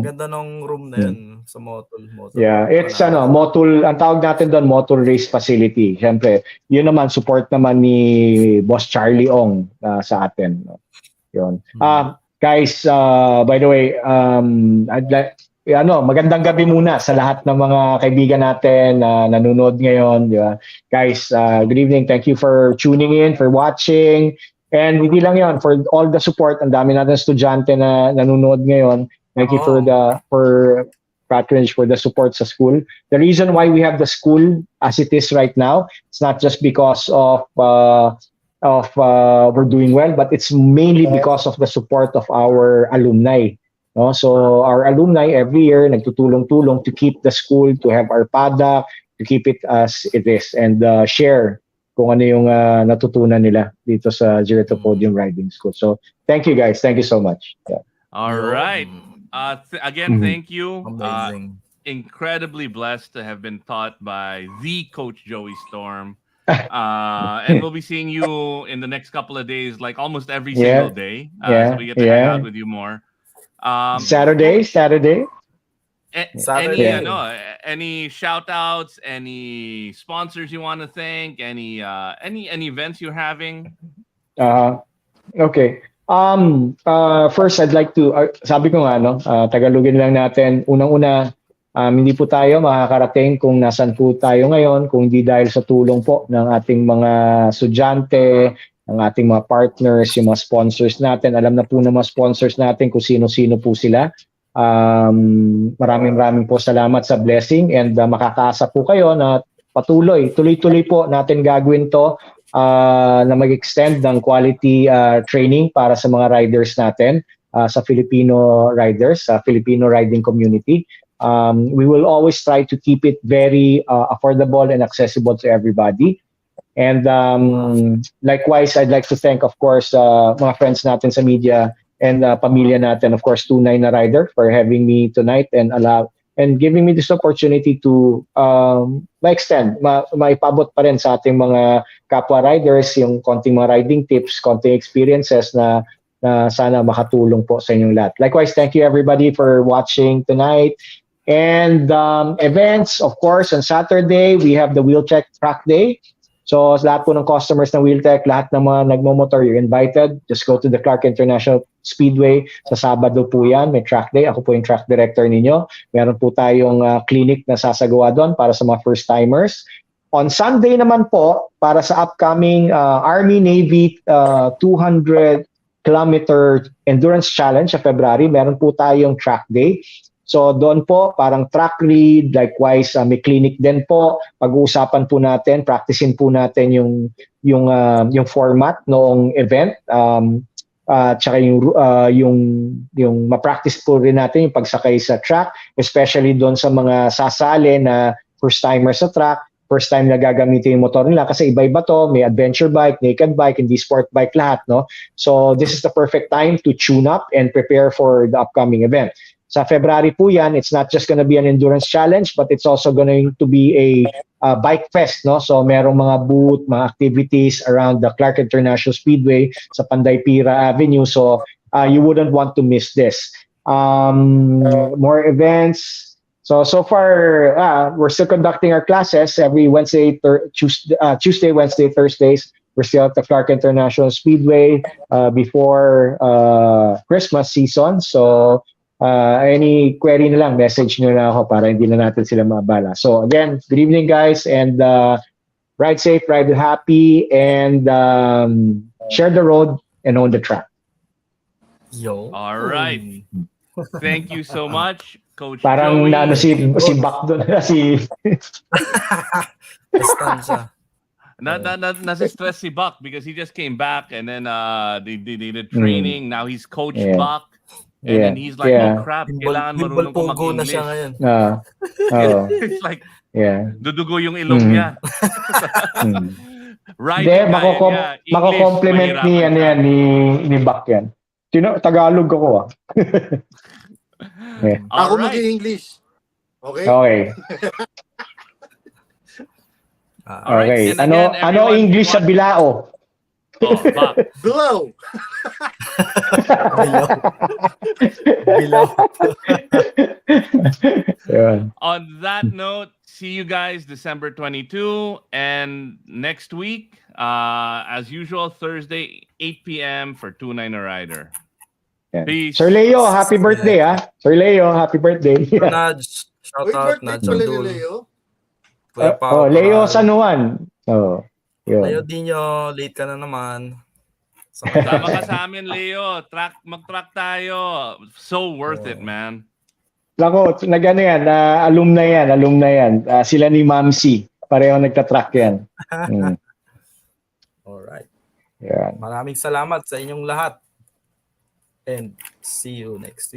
ganda nung room na yun sa Motul. Yeah, it's Motul, ang tawag natin doon, Motul Race Facility. Siyempre, yun naman, support naman ni Boss Charlie Ong sa atin. No? Yun. Guys, by the way, I'd like, magandang gabi muna sa lahat ng mga kaibigan natin na nanonood ngayon. Di ba? Guys, good evening. Thank you for tuning in, for watching. And hindi lang yan, for all the support. Ang dami natin estudyante na nanonood ngayon. Thank you for patronage, for the support sa school. The reason why we have the school as it is right now, it's not just because of we're doing well, but it's mainly because of the support of our alumni. No? So our alumni every year nagtutulong-tulong to keep the school, to have our product, to keep it as it is, and share kung ano yung natutunan nila dito sa Zero to Podium Riding School. So thank you guys. Thank you so much. Yeah. All right. Again, thank you. Amazing. Incredibly blessed to have been taught by the Coach Joey Storm. And we'll be seeing you in the next couple of days, like almost every single day. So we get to hang out with you more. Saturday. Any shout outs, any sponsors you want to thank, any events you're having? Okay. First, I'd like to, sabi ko nga, Tagalogin lang natin. Unang-una, hindi po tayo makakarating kung nasan po tayo ngayon, kung hindi dahil sa tulong po ng ating mga estudyante, ng ating mga partners, yung mga sponsors natin. Alam na po ng mga sponsors natin kung sino-sino po sila. Maraming po salamat sa blessing, and makakaasa po kayo na tuloy-tuloy po natin gagawin to, na mag-extend ng quality training para sa mga riders natin, sa Filipino riders, sa Filipino riding community. We will always try to keep it very affordable and accessible to everybody. And likewise, I'd like to thank, of course, mga friends natin sa media and pamilya natin, of course, Tunay na rider, for having me tonight and giving me this opportunity to ma-extend, maipabot pa rin sa ating mga kapwa riders yung konting mga riding tips, konting experiences na sana makatulong po sa inyong lahat. Likewise, thank you everybody for watching tonight. And events, of course, on Saturday, we have the Wheelcheck Track Day. So sa lahat po ng customers ng Wheeltech, lahat ng mga nagmomotor, you're invited. Just go to the Clark International Speedway. Sa Sabado po yan, may track day. Ako po yung track director ninyo. Meron po tayong clinic na sasagawa doon para sa mga first-timers. On Sunday naman po, para sa upcoming Army-Navy 200-kilometer endurance challenge sa February, meron po tayong track day. So doon po, parang track read, likewise may clinic din po. Pag-uusapan po natin, practicein po natin yung format noong event. Tsaka yung ma-practice po rin natin yung pagsakay sa track, especially doon sa mga sasali na first timers sa track, first time na gagamitin yung motor nila kasi iba-iba to, may adventure bike, naked bike, hindi sport bike lahat, no? So this is the perfect time to tune up and prepare for the upcoming event. sa February po yan, it's not just gonna be an endurance challenge, but it's also going to be a bike fest, no? So merong mga booth, mga activities around the Clark International Speedway sa Panday Pira Avenue. So you wouldn't want to miss this. More events. So far, we're still conducting our classes every Wednesday, Tuesday, Wednesday, Thursdays. We're still at the Clark International Speedway before Christmas season. So any query na lang, message nyo na ako para hindi na natin sila maabala. So again, good evening guys, and ride safe, ride happy, and share the road and own the track. Yo. All right. Thank you so much, Coach Parang Joey. naano si Bak doon si Stan siya. Nasi-stress si Buck because he just came back and then they did training. Now he's Coach Yeah. Buck. And then he's like, oh crap, kailangan marunong ko Pogo na siya mag-English. ngayon. It's like, yeah. dudugo yung ilong niya. Right. Hindi, mako-compliment ni ni Bak yan. Tagalog ako yeah. Ako mag-English. Okay? Okay. All right. Okay. And again, ano English sa bilao? Oh, Buck. Below. Bilaw. Yun. On that note, see you guys December 22 and next week, as usual, Thursday, 8 p.m. for Tunay na Rider. Yeah. Peace. Sir Leo, happy birthday Sir Leo, happy birthday. Nudge. Shout Wait, out. birthday Nudge pala ni Abdul. Leo. Kuya Pao. Leo San Juan. Yun. Leo Dino, late ka na naman. Sama ka sa amin, Leo. Mag-track tayo. So worth it, man. Lako, nagano yan, alumni yan. Sila ni Mamsi. Pareho nagtatrack yan. Alright. Yan. Maraming salamat sa inyong lahat. And see you next week.